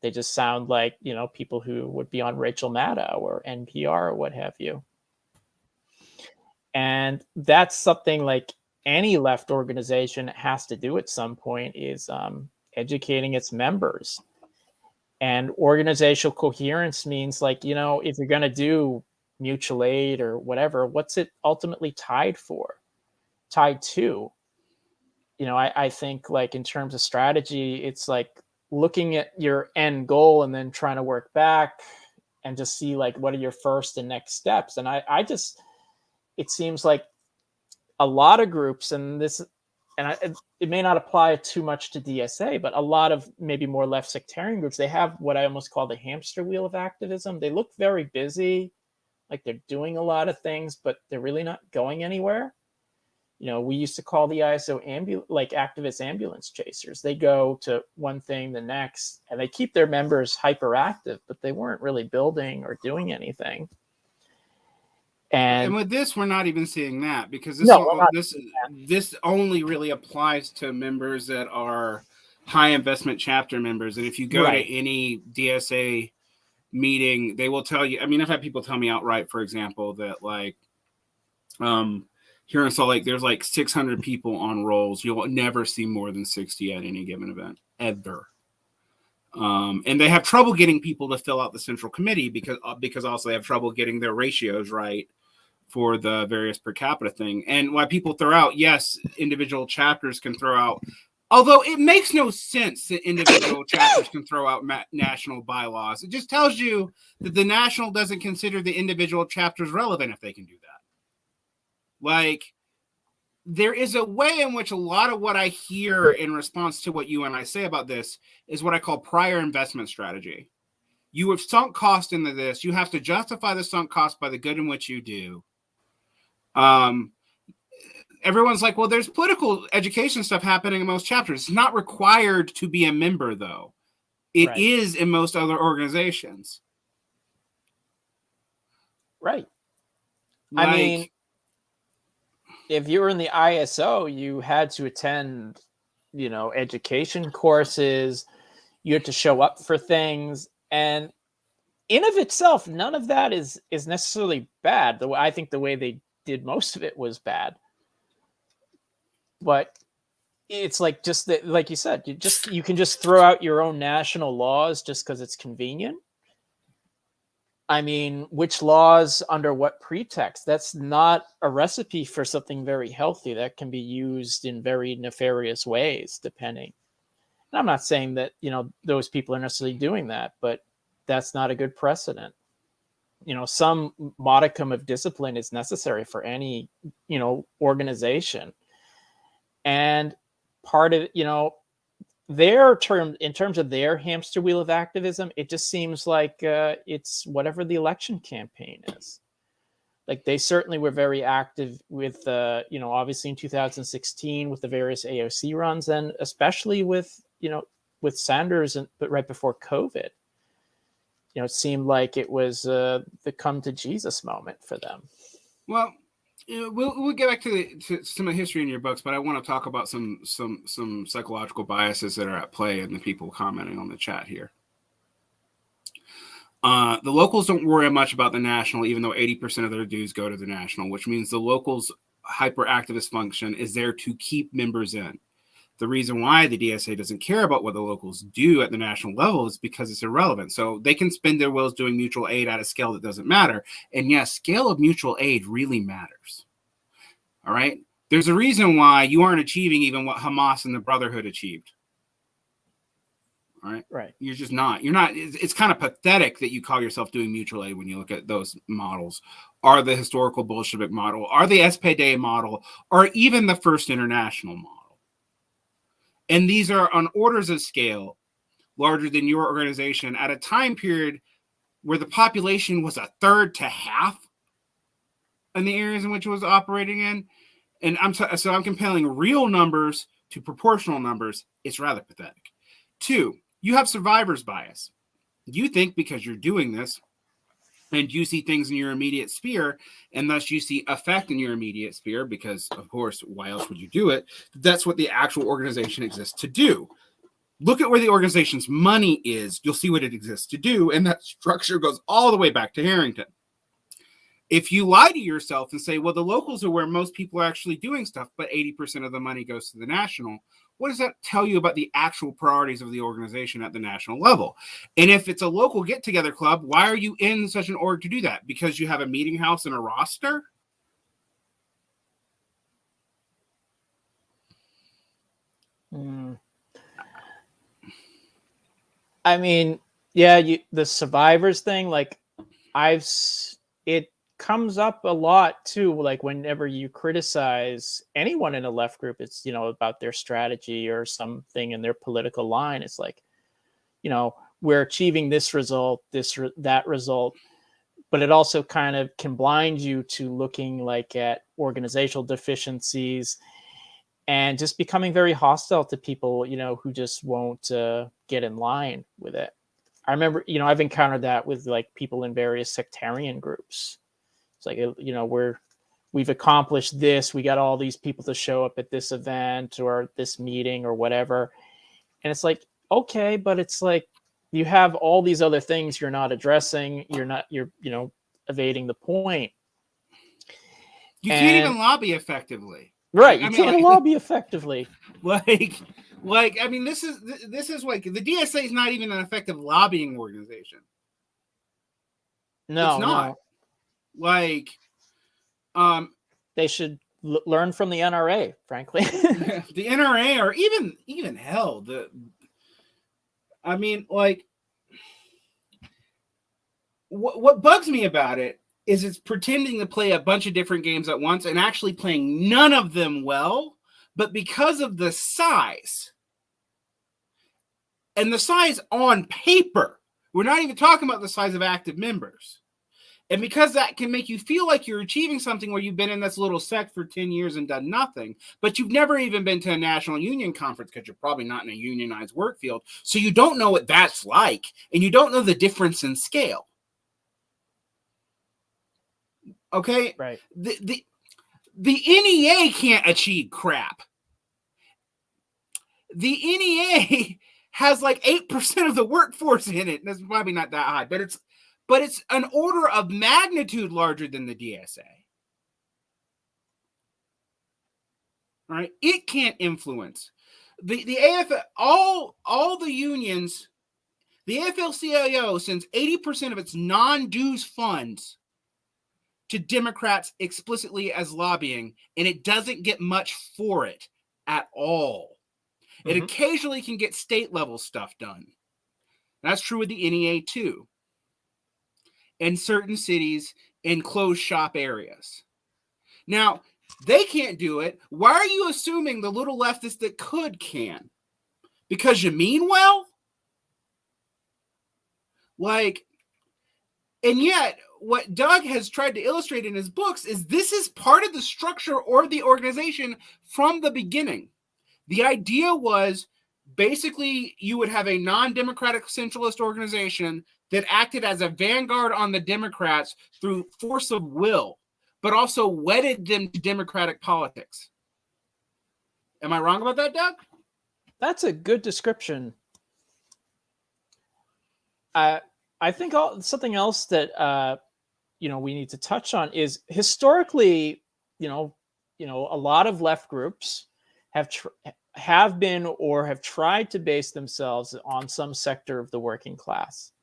They just sound like, people who would be on Rachel Maddow or NPR or what have you. And that's something like any left organization has to do at some point is educating its members. And organizational coherence means like, if you're going to do mutual aid or whatever, what's it ultimately tied to? I think like in terms of strategy, it's like looking at your end goal and then trying to work back and just see like, what are your first and next steps? And it seems like a lot of groups, it may not apply too much to DSA, but a lot of maybe more left sectarian groups, they have what I almost call the hamster wheel of activism. They look very busy, like they're doing a lot of things, but they're really not going anywhere. We used to call the ISO activist ambulance chasers. They go to one thing, the next, and they keep their members hyperactive, but they weren't really building or doing anything. And with this, we're not even seeing that because this only really applies to members that are high investment chapter members. And if you go to any DSA meeting, they will tell you. I mean, I've had people tell me outright, for example, that like here in Salt Lake, there's like 600 people on rolls. You'll never see more than 60 at any given event ever. And they have trouble getting people to fill out the central committee because also they have trouble getting their ratios right for the various per capita thing. And why people throw out, yes, individual chapters can throw out, although it makes no sense that individual chapters can throw out national bylaws. It just tells you that the national doesn't consider the individual chapters relevant if they can do that. Like, there is a way in which a lot of what I hear in response to what you and I say about this is what I call prior investment strategy. You have sunk cost into this. You have to justify the sunk cost by the good in which you do. Everyone's like, well, there's political education stuff happening in most chapters. It's not required to be a member, though. It is in most other organizations. Right. Like, I mean, if you were in the ISO, you had to attend, education courses. You had to show up for things. And in of itself, none of that is necessarily bad. I think the way they did most of it was bad. But it's like just that, like you said, you can just throw out your own national laws just because it's convenient. I mean, which laws under what pretext? That's not a recipe for something very healthy. That can be used in very nefarious ways, depending. And I'm not saying that, those people are necessarily doing that, but that's not a good precedent. Some modicum of discipline is necessary for any, organization. And part of, their term, in terms of their hamster wheel of activism, it just seems like it's whatever the election campaign is. Like they certainly were very active with, obviously in 2016 with the various AOC runs, and especially with, with Sanders, but right before COVID, it seemed like it was the come to Jesus moment for them. Well, we'll get back to some of the history in your books, but I want to talk about some psychological biases that are at play in the people commenting on the chat here. The locals don't worry much about the national, even though 80% of their dues go to the national, which means the locals' hyperactivist function is there to keep members in. The reason why the DSA doesn't care about what the locals do at the national level is because it's irrelevant. So they can spend their wills doing mutual aid at a scale that doesn't matter. And yes, scale of mutual aid really matters. All right? There's a reason why you aren't achieving even what Hamas and the Brotherhood achieved. All right? Right. You're just not. You're not. It's kind of pathetic that you call yourself doing mutual aid when you look at those models, or the historical Bolshevik model, or the SPD model, or even the First International model. And these are on orders of scale larger than your organization at a time period where the population was a third to half in the areas in which it was operating in. And I'm comparing real numbers to proportional numbers. It's rather pathetic. 2, you have survivor's bias. You think because you're doing this and you see things in your immediate sphere, and thus you see effect in your immediate sphere, because, of course, why else would you do it? That's what the actual organization exists to do. Look at where the organization's money is. You'll see what it exists to do, and that structure goes all the way back to Harrington. If you lie to yourself and say, well, the locals are where most people are actually doing stuff, but 80% of the money goes to the national, what does that tell you about the actual priorities of the organization at the national level? And if it's a local get-together club, why are you in such an org to do that? Because you have a meeting house and a roster? I mean, yeah, the survivors thing, like it comes up a lot too, like whenever you criticize anyone in a left group, it's, about their strategy or something in their political line. It's like, we're achieving this result, that result, but it also kind of can blind you to looking like at organizational deficiencies and just becoming very hostile to people, who just won't get in line with it. I remember, I've encountered that with like people in various sectarian groups. It's like, we've accomplished this. We got all these people to show up at this event or this meeting or whatever. And it's like, okay, but it's like, you have all these other things you're not addressing. You're evading the point. You can't even lobby effectively. Right. You can't lobby effectively. I mean, this is like, the DSA is not even an effective lobbying organization. No, it's not. No. Like, they should learn from the NRA, frankly. The NRA, or even hell, what bugs me about it is it's pretending to play a bunch of different games at once and actually playing none of them well, but because of the size, and the size on paper, we're not even talking about the size of active members. And because that can make you feel like you're achieving something where you've been in this little sect for 10 years and done nothing, but you've never even been to a national union conference because you're probably not in a unionized work field. So you don't know what that's like, and you don't know the difference in scale. Okay? Right. The NEA can't achieve crap. The NEA has like 8% of the workforce in it. That's probably not that high, but it's an order of magnitude larger than the DSA. All right, it can't influence the AFL. All the unions, the AFL-CIO sends 80% of its non-dues funds to Democrats explicitly as lobbying, and it doesn't get much for it at all. It occasionally can get state level stuff done. That's true with the NEA too. In certain cities, in closed shop areas. Now, they can't do it. Why are you assuming the little leftists that could can? Because you mean well? Like, and yet, what Doug has tried to illustrate in his books is this is part of the structure or the organization from the beginning. The idea was basically you would have a non-democratic centralist organization that acted as a vanguard on the Democrats through force of will, but also wedded them to democratic politics. Am I wrong about that, Doug? That's a good description. I think something else that we need to touch on is historically, a lot of left groups have been or have tried to base themselves on some sector of the working class.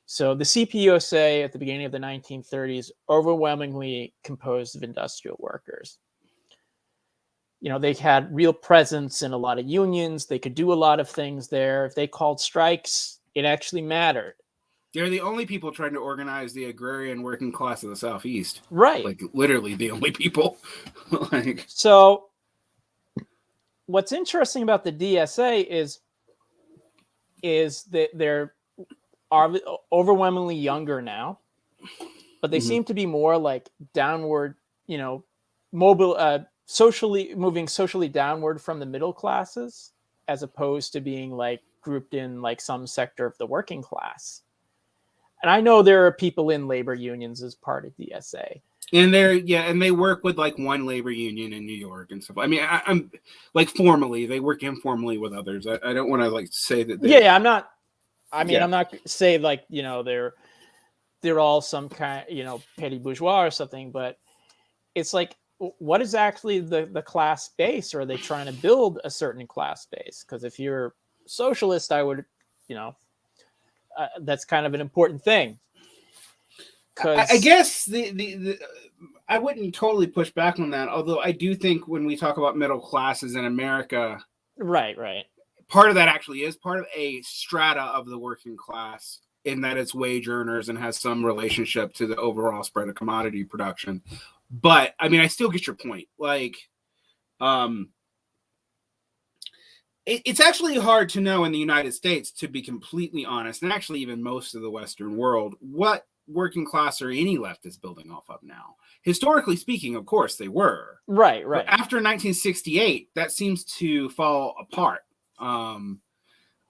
So the CPUSA at the beginning of the 1930s overwhelmingly composed of industrial workers. They had real presence in a lot of unions. They could do a lot of things there. If they called strikes, it actually mattered. They're the only people trying to organize the agrarian working class of the Southeast. Right. Like literally the only people. So what's interesting about the DSA is that they're overwhelmingly younger now, but they seem to be more like downward, moving socially downward from the middle classes, as opposed to being like grouped in like some sector of the working class. And I know there are people in labor unions as part of DSA. And they work with like one labor union in New York and stuff. I mean, I'm like formally, they work informally with others. I don't want to like say that. I'm not. I'm not saying like they're all some kind petty bourgeois or something, but it's like, what is actually the class base? Or are they trying to build a certain class base? Because if you're socialist, I would, that's kind of an important thing. I guess the I wouldn't totally push back on that. Although I do think when we talk about middle classes in America, right, part of that actually is part of a strata of the working class, in that it's wage earners and has some relationship to the overall spread of commodity production. But I mean, I still get your point. Like, it's actually hard to know in the United States, to be completely honest, and actually even most of the Western world, what working class or any left is building off of now. Historically speaking, of course, they were. Right. But after 1968, that seems to fall apart. The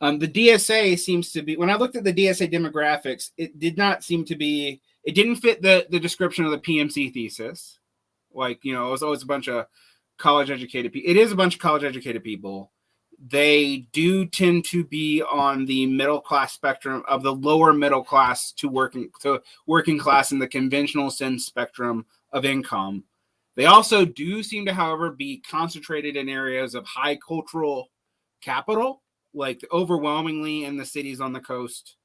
DSA seems to be, when I looked at the DSA demographics, it did not seem to be, it didn't fit the description of the PMC thesis. Like, it was always a bunch of college-educated people. It is a bunch of college-educated people. They do tend to be on the middle class spectrum, of the lower middle class to working class in the conventional sense spectrum of income. They also do seem to, however, be concentrated in areas of high cultural capital, like overwhelmingly in the cities on the coast,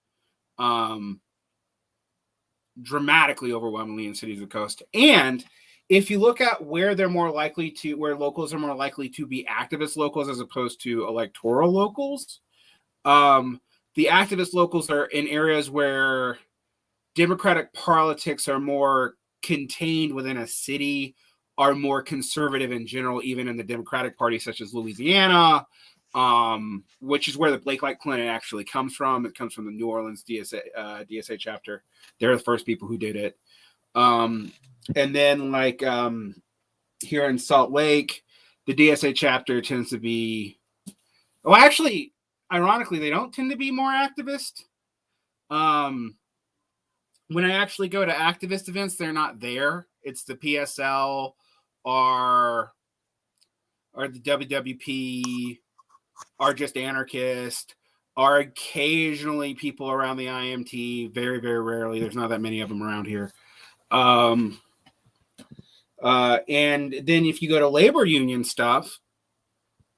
dramatically overwhelmingly in cities of the coast. And if you look at where where locals are more likely to be activist locals as opposed to electoral locals, the activist locals are in areas where democratic politics are more contained within a city, are more conservative in general, even in the Democratic Party, such as Louisiana, which is where the Blake Light Clinic actually comes from. It comes from the New Orleans DSA chapter. They're the first people who did it. And then like here in Salt Lake, the DSA chapter tends to be, actually, ironically, they don't tend to be more activist. When I actually go to activist events, they're not there. It's the PSL or the WWP, are just anarchist, are occasionally people around the IMT. Very, very rarely. There's not that many of them around here. And then if you go to labor union stuff,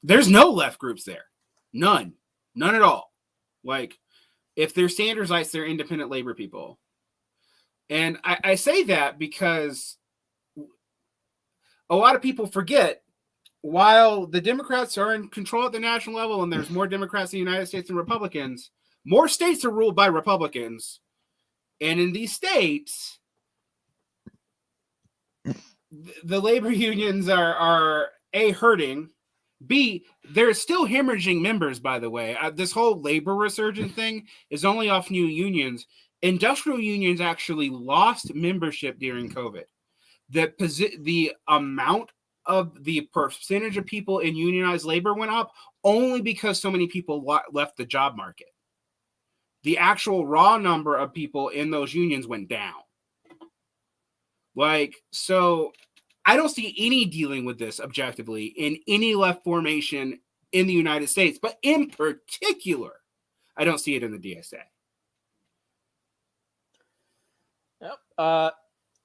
there's no left groups there. None at all. Like, if they're Sandersites, they're independent labor people. And I say that because a lot of people forget, while the Democrats are in control at the national level and there's more Democrats in the United States than Republicans, more states are ruled by Republicans. And in these states, the labor unions are A, hurting, B, they're still hemorrhaging members, by the way. This whole labor resurgence thing is only off new unions. industrial unions actually lost membership during COVID. The amount of the percentage of people in unionized labor went up only because so many people left the job market. The actual raw number of people in those unions went down. Like, so I don't see any dealing with this objectively in any left formation in the United States, but in particular, I don't see it in the DSA. Yep.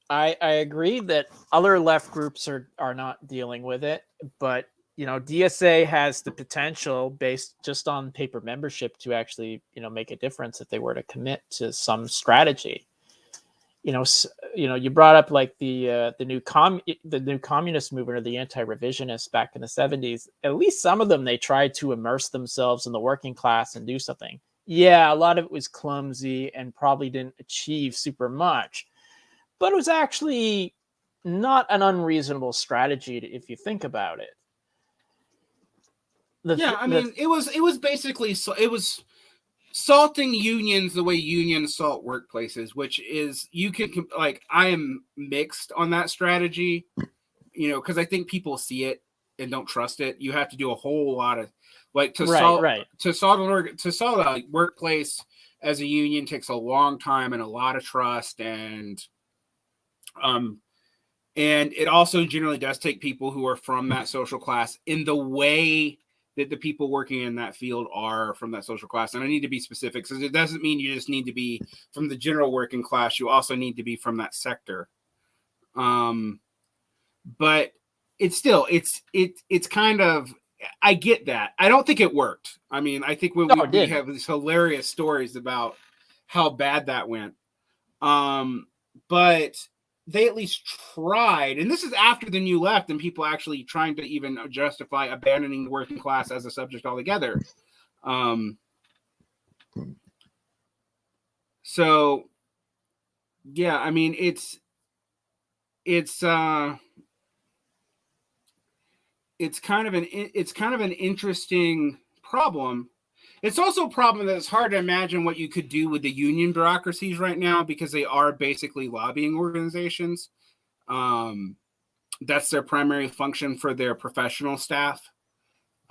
I agree that other left groups are not dealing with it, but DSA has the potential, based just on paper membership, to actually make a difference if they were to commit to some strategy. You brought up like the new communist movement or the anti-revisionists back in the 70s. At least some of them, they tried to immerse themselves in the working class and do something. Yeah, a lot of it was clumsy and probably didn't achieve super much, but it was actually not an unreasonable strategy if you think about it. It was basically, it was salting unions the way unions salt workplaces, which is, you can, like, I am mixed on that strategy, because I think people see it and don't trust it. You have to do a whole lot of, like, to salt a workplace as a union takes a long time and a lot of trust, and it also generally does take people who are from that social class in the way that the people working in that field are from that social class. And I need to be specific, because it doesn't mean you just need to be from the general working class. You also need to be from that sector. But it's still, it's kind of, I get that. I don't think it worked. I mean, I think we have these hilarious stories about how bad that went. But they at least tried, and this is after the New Left and people actually trying to even justify abandoning the working class as a subject altogether. So yeah, I mean, it's kind of an interesting problem. It's also a problem that it's hard to imagine what you could do with the union bureaucracies right now, because they are basically lobbying organizations. That's their primary function for their professional staff.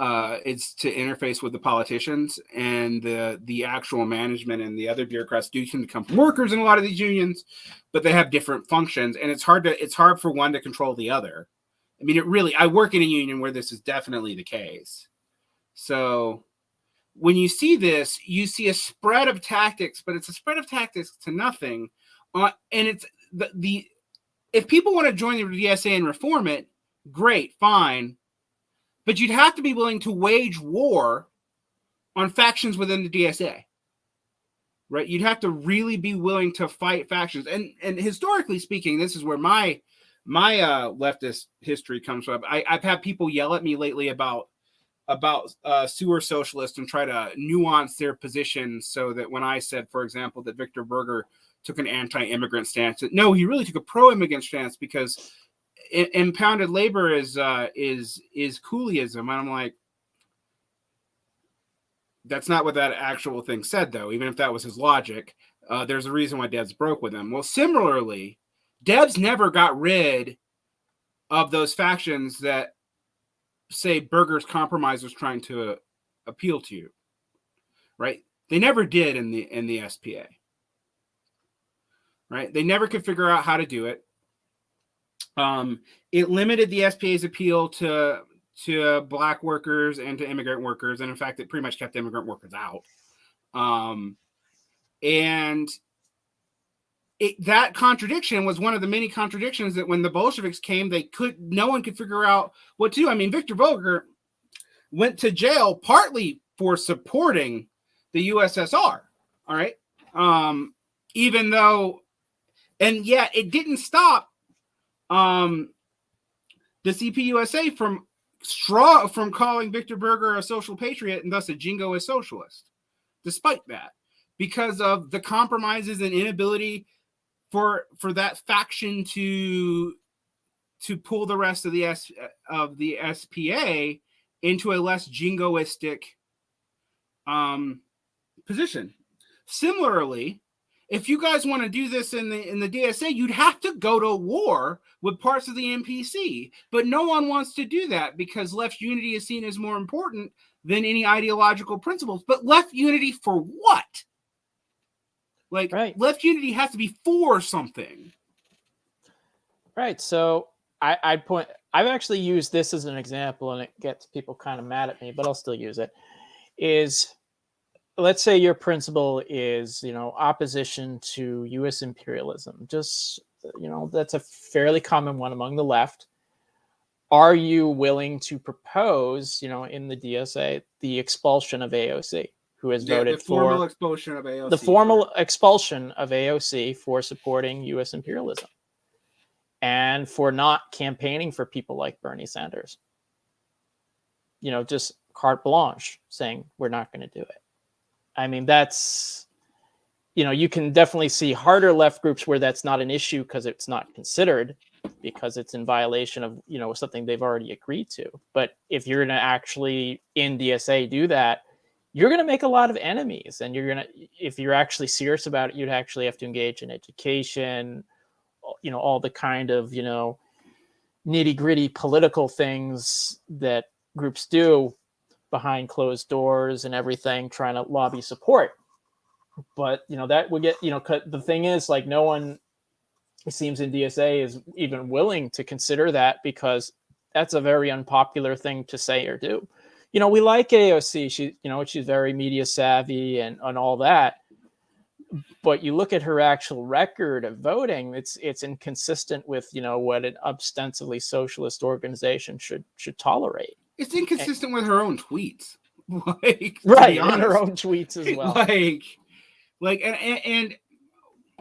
It's to interface with the politicians, and the actual management and the other bureaucrats do tend to come from workers in a lot of these unions, but they have different functions, and it's hard for one to control the other. I mean, I work in a union where this is definitely the case. So when you see this, you see a spread of tactics, but it's a spread of tactics to nothing. And it's if people want to join the DSA and reform it, great, fine. But you'd have to be willing to wage war on factions within the DSA, right? You'd have to really be willing to fight factions. And historically speaking, this is where my leftist history comes from. I've had people yell at me lately about sewer socialists and try to nuance their position, so that when I said, for example, that Victor Berger took an anti-immigrant stance, no, he really took a pro-immigrant stance, because impounded labor is cooleyism. And I'm like, that's not what that actual thing said, though. Even if that was his logic, there's a reason why Debs broke with him. Well, similarly, Debs never got rid of those factions that say Berger's compromise was trying to appeal to, right? They never did in the SPA, right? They never could figure out how to do it. It limited the SPA's appeal to Black workers and to immigrant workers, and in fact, it pretty much kept immigrant workers out. And that contradiction was one of the many contradictions that when the Bolsheviks came, no one could figure out what to do. I mean, Victor Berger went to jail partly for supporting the USSR. All right. Even though, and yet it didn't stop the CPUSA from calling Victor Berger a social patriot and thus a jingoist socialist, despite that, because of the compromises and inability for that faction to pull the rest of the SPA into a less jingoistic position. Similarly, if you guys want to do this in the DSA, you'd have to go to war with parts of the NPC. But no one wants to do that because left unity is seen as more important than any ideological principles. But left unity for what? Like, left unity has to be for something. Right. So I've actually used this as an example, and it gets people kind of mad at me, but I'll still use it. Let's say your principle is, opposition to U.S. imperialism. Just, that's a fairly common one among the left. Are you willing to propose, in the DSA, the expulsion of AOC, who has voted for the formal expulsion of AOC? The formal expulsion of AOC for supporting U.S. imperialism and for not campaigning for people like Bernie Sanders. Just carte blanche, saying we're not going to do it. I mean, that's, you can definitely see harder left groups where that's not an issue because it's not considered, because it's in violation of, something they've already agreed to. But if you're going to actually in DSA do that, you're going to make a lot of enemies. And if you're actually serious about it, you'd actually have to engage in education, all the kind of, nitty gritty political things that groups do behind closed doors and everything, trying to lobby support. But that would get, the thing is, like, no one, it seems, in DSA is even willing to consider that, because that's a very unpopular thing to say or do. We like AOC, she's very media savvy and all that, but you look at her actual record of voting, it's inconsistent with what an ostensibly socialist organization should tolerate. It's inconsistent with her own tweets. Like, right, and her own tweets as well. And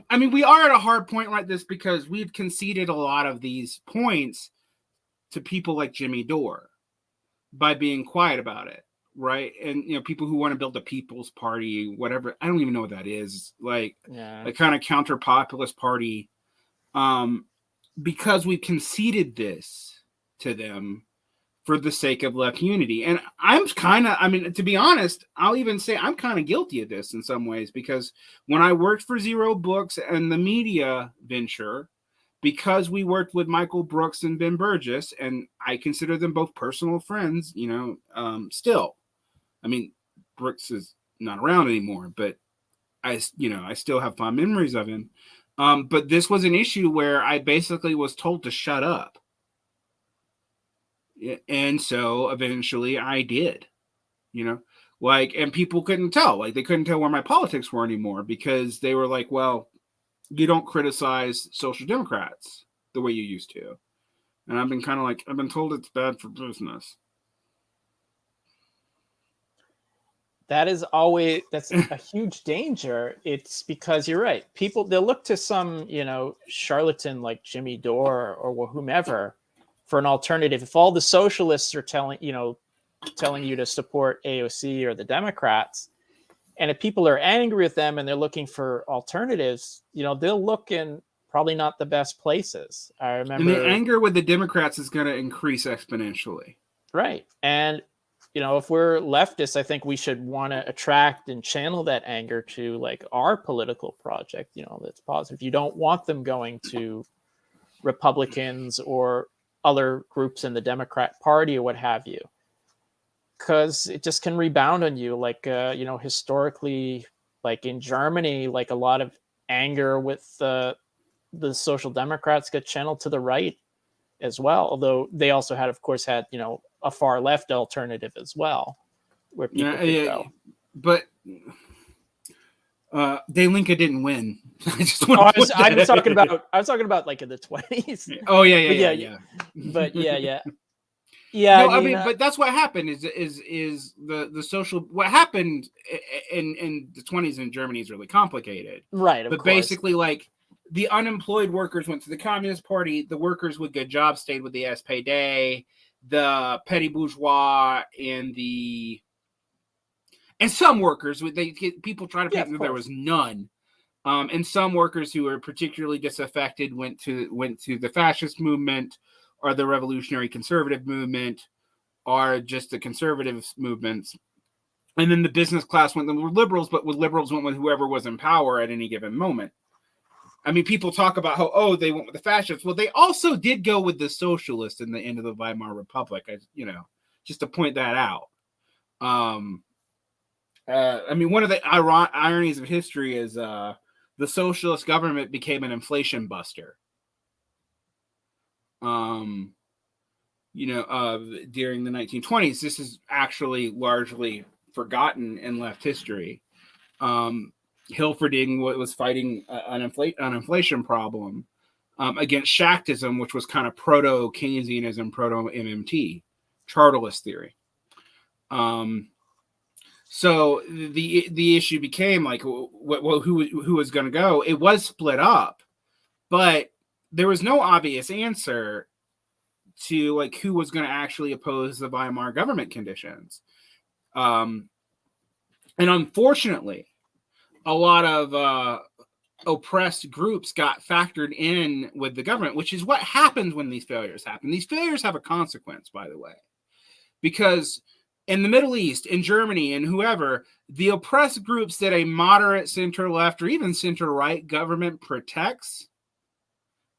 I mean, we are at a hard point like this because we've conceded a lot of these points to people like Jimmy Dore by being quiet about it, right? And people who want to build a people's party, whatever. I don't even know what that is. Like, a kind of counter populist party, because we conceded this to them for the sake of left unity. And to be honest, I'll even say I'm kind of guilty of this in some ways, because when I worked for Zero Books and the media venture, because we worked with Michael Brooks and Ben Burgess, and I consider them both personal friends, still. I mean, Brooks is not around anymore, but I still have fond memories of him. But this was an issue where I basically was told to shut up. And so eventually I did, and people couldn't tell, they couldn't tell where my politics were anymore, because they were like, well, you don't criticize social democrats the way you used to. And I've been kind of I've been told it's bad for business. That's a huge danger. It's because you're right. People, they'll look to some, charlatan like Jimmy Dore or whomever for an alternative. If all the socialists are telling you to support AOC or the Democrats, and if people are angry with them and they're looking for alternatives, they'll look in probably not the best places. I remember, and the anger with the Democrats is going to increase exponentially. Right. And, if we're leftists, I think we should want to attract and channel that anger to our political project, that's positive. You don't want them going to Republicans or other groups in the Democrat Party or what have you, because it just can rebound on you. Historically, in Germany, a lot of anger with the Social Democrats got channeled to the right as well. Although they also had a far left alternative as well, where people could go. But De Linke didn't win. I was talking about in the 20s. Oh yeah. But yeah. No, I mean, but that's what happened. Is the social? What happened in the 20s in Germany is really complicated, right? But basically, the unemployed workers went to the Communist Party. The workers with good jobs stayed with the SPD. The petty bourgeois and some workers, people try to think that there was none. And some workers who were particularly disaffected went to the fascist movement, or the revolutionary conservative movement, or just the conservative movements. And then the business class went with liberals, but with liberals went with whoever was in power at any given moment. I mean, people talk about how, oh, they went with the fascists. Well, they also did go with the socialists in the end of the Weimar Republic, just to point that out. I mean, one of the ironies of history is the socialist government became an inflation buster. During the 1920s. This is actually largely forgotten in left history. Hilferding was fighting an inflation problem against Shaktism, which was kind of proto-Keynesianism, proto-MMT, chartalist theory. So the issue became like, who was going to go? It was split up, but there was no obvious answer to like who was going to actually oppose the Weimar government conditions. And unfortunately, a lot of oppressed groups got factored in with the government, which is what happens when these failures happen. These failures have a consequence, by the way, because in the Middle East, in Germany, and whoever, the oppressed groups that a moderate center-left or even center-right government protects,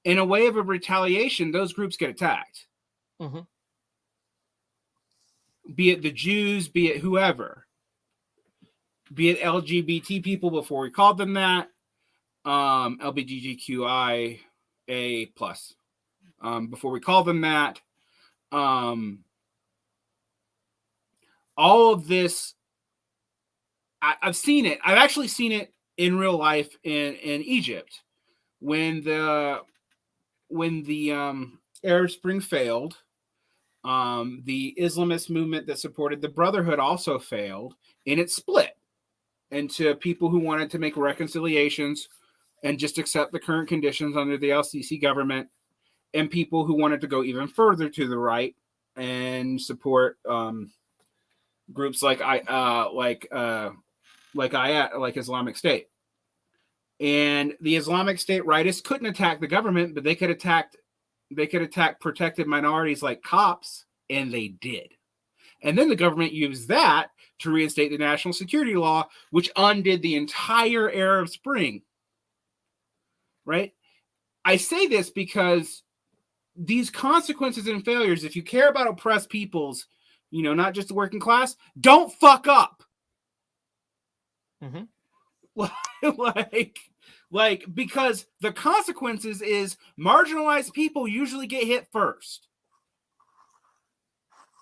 in a way of a retaliation, those groups get attacked. Mm-hmm. Be it the Jews, be it whoever. Be it LGBT people before we called them that, LGBTQIA+, before we called them that. All of this, I've seen it. I've actually seen it in real life in Egypt when the Arab Spring failed. The Islamist movement that supported the Brotherhood also failed, and it split into people who wanted to make reconciliations and just accept the current conditions under the LCC government, and people who wanted to go even further to the right and support groups like Islamic State. And the Islamic State rightists couldn't attack the government, but they could attack protected minorities like Copts, and they did. And then the government used that to reinstate the national security law, which undid the entire Arab Spring. Right? I say this because these consequences and failures, if you care about oppressed peoples, not just the working class, don't fuck up. Mm-hmm. Because the consequences is marginalized people usually get hit first.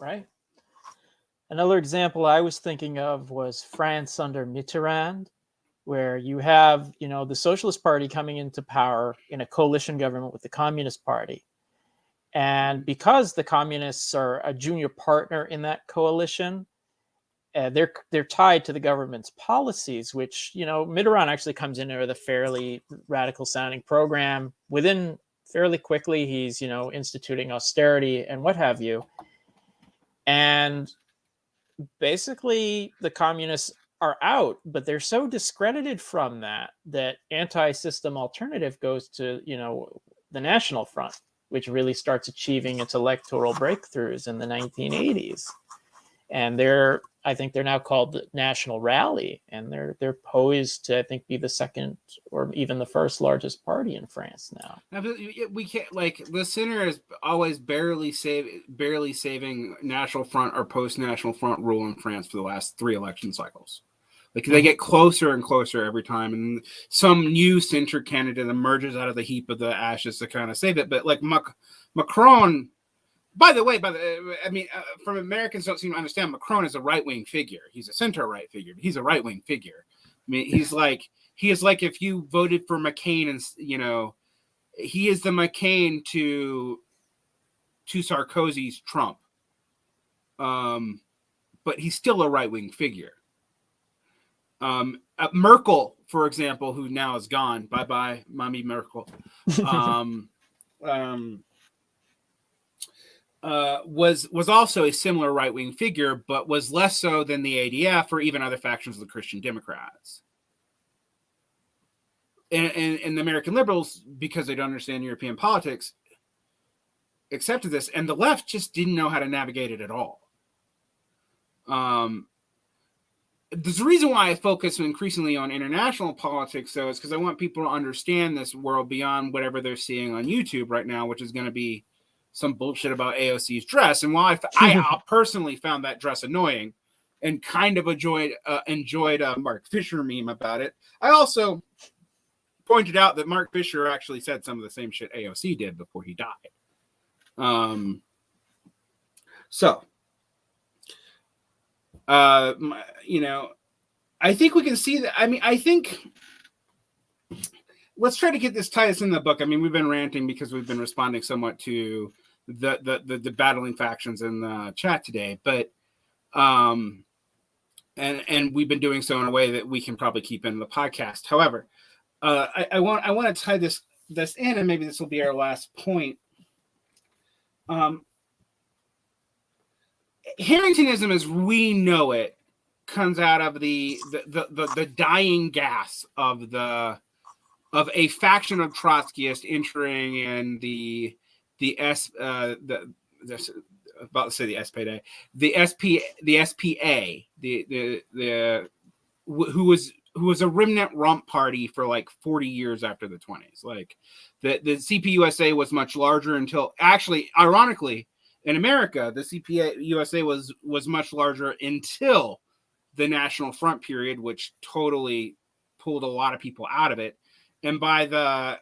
Right. Another example I was thinking of was France under Mitterrand, where you have, the Socialist Party coming into power in a coalition government with the Communist Party. And because the Communists are a junior partner in that coalition, they're tied to the government's policies, which, Mitterrand actually comes in with a fairly radical sounding program. Within fairly quickly, he's, instituting austerity and what have you. And basically the communists are out, but they're so discredited from that anti-system alternative goes to, the National Front, which really starts achieving its electoral breakthroughs in the 1980s. And I think they're now called the National Rally, and they're poised to, I think, be the second or even the first largest party in France now. We can't, the center is always barely saving National Front or post-National Front rule in France for the last 3 election cycles. They get closer and closer every time, and some new center candidate emerges out of the heap of the ashes to kind of save it. But Macron. By the way, from Americans don't seem to understand, Macron is a right-wing figure. He's a center-right figure. He's a right-wing figure. I mean, he is like if you voted for McCain, and he is the McCain to Sarkozy's Trump. But he's still a right-wing figure. Merkel, for example, who now is gone. Bye-bye, Mommy Merkel. Was also a similar right-wing figure, but was less so than the ADF or even other factions of the Christian Democrats. And the American liberals, because they don't understand European politics, accepted this, and the left just didn't know how to navigate it at all. there's a reason why I focus increasingly on international politics, though, is because I want people to understand this world beyond whatever they're seeing on YouTube right now, which is going to be some bullshit about AOC's dress. And while I personally found that dress annoying and kind of enjoyed a Mark Fisher meme about it, I also pointed out that Mark Fisher actually said some of the same shit AOC did before he died. I think we can see that. I mean, I think let's try to get this tied in the book. I mean, we've been ranting because we've been responding somewhat to the battling factions in the chat today, but and we've been doing so in a way that we can probably keep in the podcast. However, I want to tie this in, and maybe this will be our last point. Harringtonism, as we know it, comes out of the dying gas of a faction of Trotskyists entering in the SPA, who was a remnant rump party for like 40 years after the 20s. Like the CPUSA was much larger until, actually, ironically, in America, the CPUSA was much larger until the National Front period, which totally pulled a lot of people out of it. And by the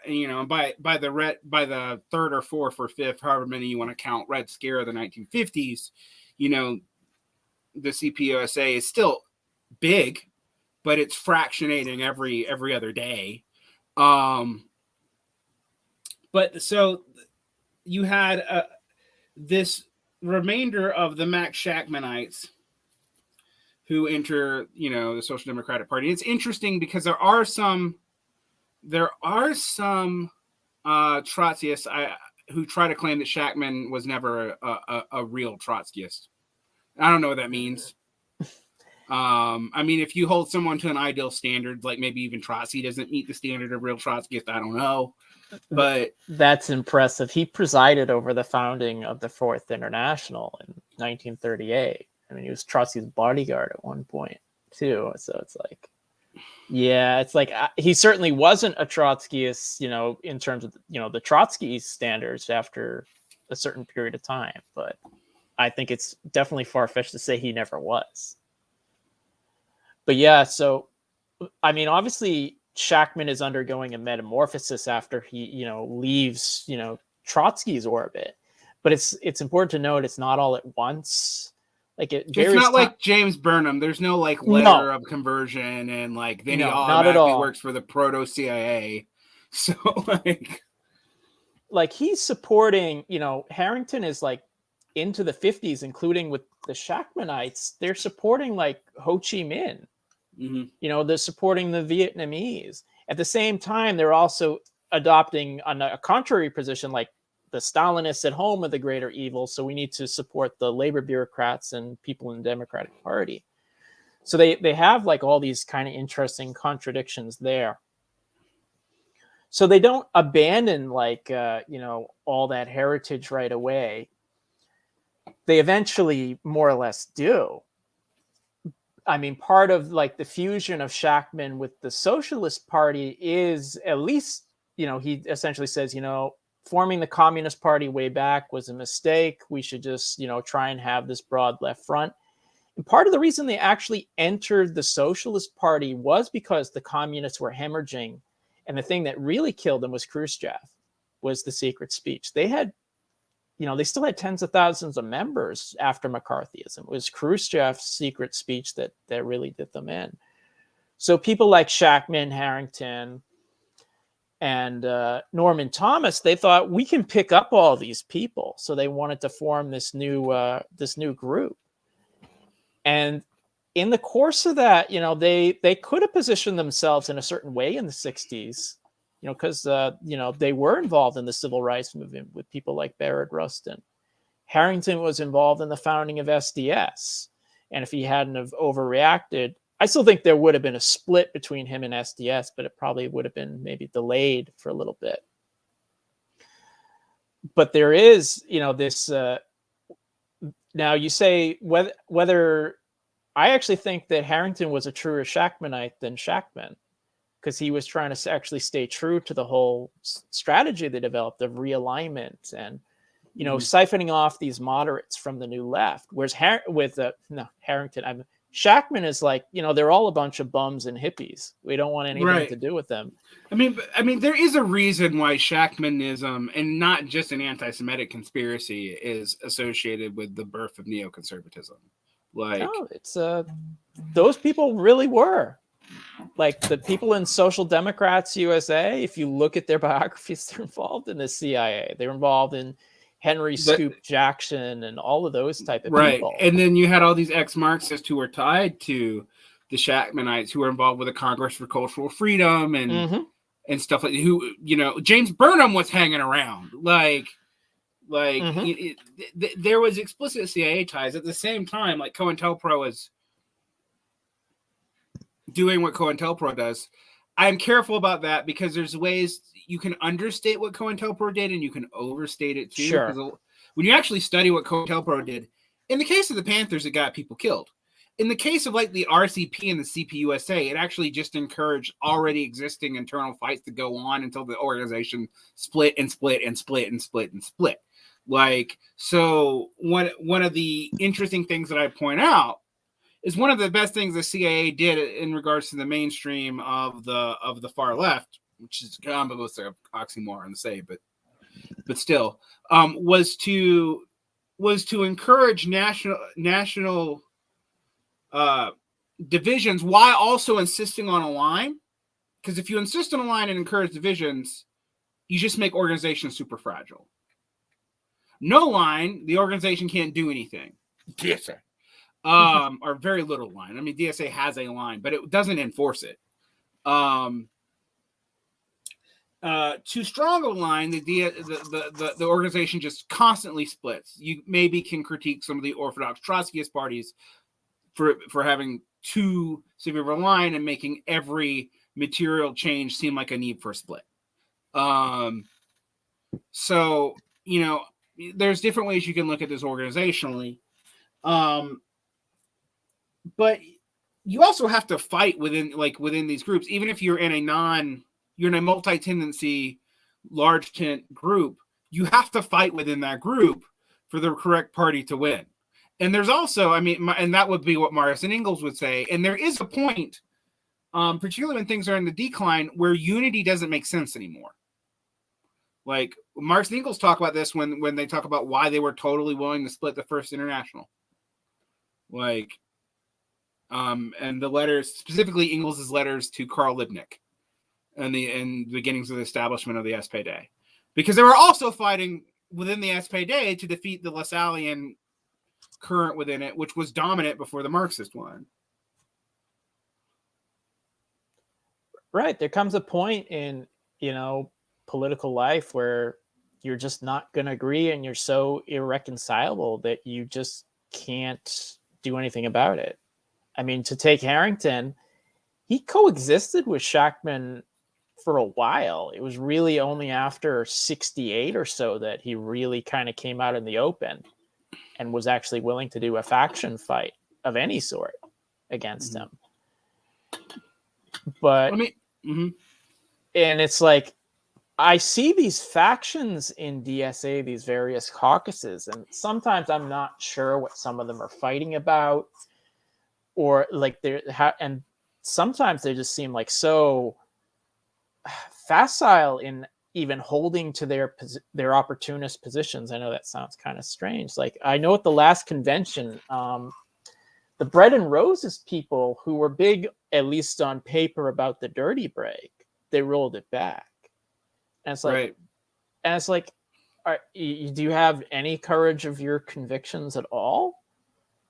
third or fourth or fifth, however many you want to count, Red Scare of the 1950s, the CPUSA is still big, but it's fractionating every other day. But so you had this remainder of the Max Shachtmanites who enter, the Social Democratic Party. It's interesting because there are some Trotskyists who try to claim that Shachtman was never a real Trotskyist. I don't know what that means. I mean, if you hold someone to an ideal standard, like maybe even Trotsky doesn't meet the standard of real Trotskyist, I don't know. But that's impressive. He presided over the founding of the Fourth International in 1938. I mean, he was Trotsky's bodyguard at one point too. So it's like, yeah, it's like he certainly wasn't a Trotskyist, in terms of the Trotsky standards after a certain period of time. But I think it's definitely far-fetched to say he never was. But yeah, so I mean, obviously, Shachtman is undergoing a metamorphosis after he, leaves, Trotsky's orbit. But it's important to note it's not all at once. Like it's not like James Burnham. There's no like letter of conversion and like then he automatically works for the proto CIA. So like he's supporting, Harrington is like into the 50s, including with the Shachtmanites. They're supporting like Ho Chi Minh. Mm-hmm. They're supporting the Vietnamese. At the same time, they're also adopting a contrary position, like the Stalinists at home are the greater evil, so we need to support the labor bureaucrats and people in the Democratic Party. So they have like all these kind of interesting contradictions there. So they don't abandon like all that heritage right away. They eventually more or less do. I mean, part of like the fusion of Shachtman with the Socialist Party is at least, he essentially says, forming the Communist Party way back was a mistake. We should just, try and have this broad left front. And part of the reason they actually entered the Socialist Party was because the communists were hemorrhaging. And the thing that really killed them was Khrushchev, was the secret speech. They had, they still had tens of thousands of members after McCarthyism. It was Khrushchev's secret speech that really did them in. So people like Shachtman, Harrington, and Norman Thomas, they thought we can pick up all these people. So they wanted to form this new group. And in the course of that, they could have positioned themselves in a certain way in the 60s, because they were involved in the civil rights movement with people like Bayard Rustin. Harrington was involved in the founding of SDS. And if he hadn't have overreacted, I still think there would have been a split between him and SDS, but it probably would have been maybe delayed for a little bit. But there is, this. Now you say whether I actually think that Harrington was a truer Shachtmanite than Shachtman, because he was trying to actually stay true to the whole strategy they developed of realignment and, siphoning off these moderates from the new left. Whereas Harrington, Shachtman is like, they're all a bunch of bums and hippies. We don't want anything to do with them. I mean, there is a reason why Shachtmanism, and not just an anti-Semitic conspiracy, is associated with the birth of neoconservatism. Like, no, it's those people really were. Like the people in Social Democrats USA, if you look at their biographies, they're involved in the CIA. They're involved in Henry Scoop Jackson and all of those type of people. And then you had all these ex-Marxists who were tied to the Shachtmanites, who were involved with the Congress for Cultural Freedom and stuff like who, James Burnham was hanging around. There was explicit CIA ties. At the same time, like COINTELPRO is doing what COINTELPRO does. I'm careful about that because there's ways you can understate what COINTELPRO did and you can overstate it too. Sure. When you actually study what COINTELPRO did, in the case of the Panthers, it got people killed. In the case of like the RCP and the CPUSA, it actually just encouraged already existing internal fights to go on until the organization split and split and split and split and split. Like, so one of the interesting things that I point out is one of the best things the CIA did in regards to the mainstream of the far left, which is almost an oxymoron to say, but still, was to encourage national divisions while also insisting on a line. Because if you insist on a line and encourage divisions, you just make organizations super fragile. No line, the organization can't do anything. DSA. Or very little line. I mean, DSA has a line, but it doesn't enforce it. Too strong a line, the organization just constantly splits. You maybe can critique some of the Orthodox Trotskyist parties for having too severe of a line and making every material change seem like a need for a split. So, there's different ways you can look at this organizationally. But you also have to fight within these groups, even if you're in a multi-tendency, large tent group, you have to fight within that group for the correct party to win. And there's also, and that would be what Marx and Engels would say. And there is a point, particularly when things are in the decline, where unity doesn't make sense anymore. Like Marx and Engels talk about this when they talk about why they were totally willing to split the First International. And the letters, specifically Engels' letters to Karl Liebknecht and the beginnings of the establishment of the SPD. Because they were also fighting within the SPD to defeat the Lassallean current within it, which was dominant before the Marxist one. Right. There comes a point in, political life where you're just not going to agree and you're so irreconcilable that you just can't do anything about it. I mean, to take Harrington, he coexisted with Shachtman for a while. It was really only after 1968 or so that he really kind of came out in the open and was actually willing to do a faction fight of any sort against him. But, and it's like, I see these factions in DSA, these various caucuses, and sometimes I'm not sure what some of them are fighting about, or like and sometimes they just seem like so facile in even holding to their opportunist positions. I know that sounds kind of strange. Like I know at the last convention, the Bread and Roses people who were big, at least on paper, about the dirty break, they rolled it back. And it's like, right. And it's like, do you have any courage of your convictions at all?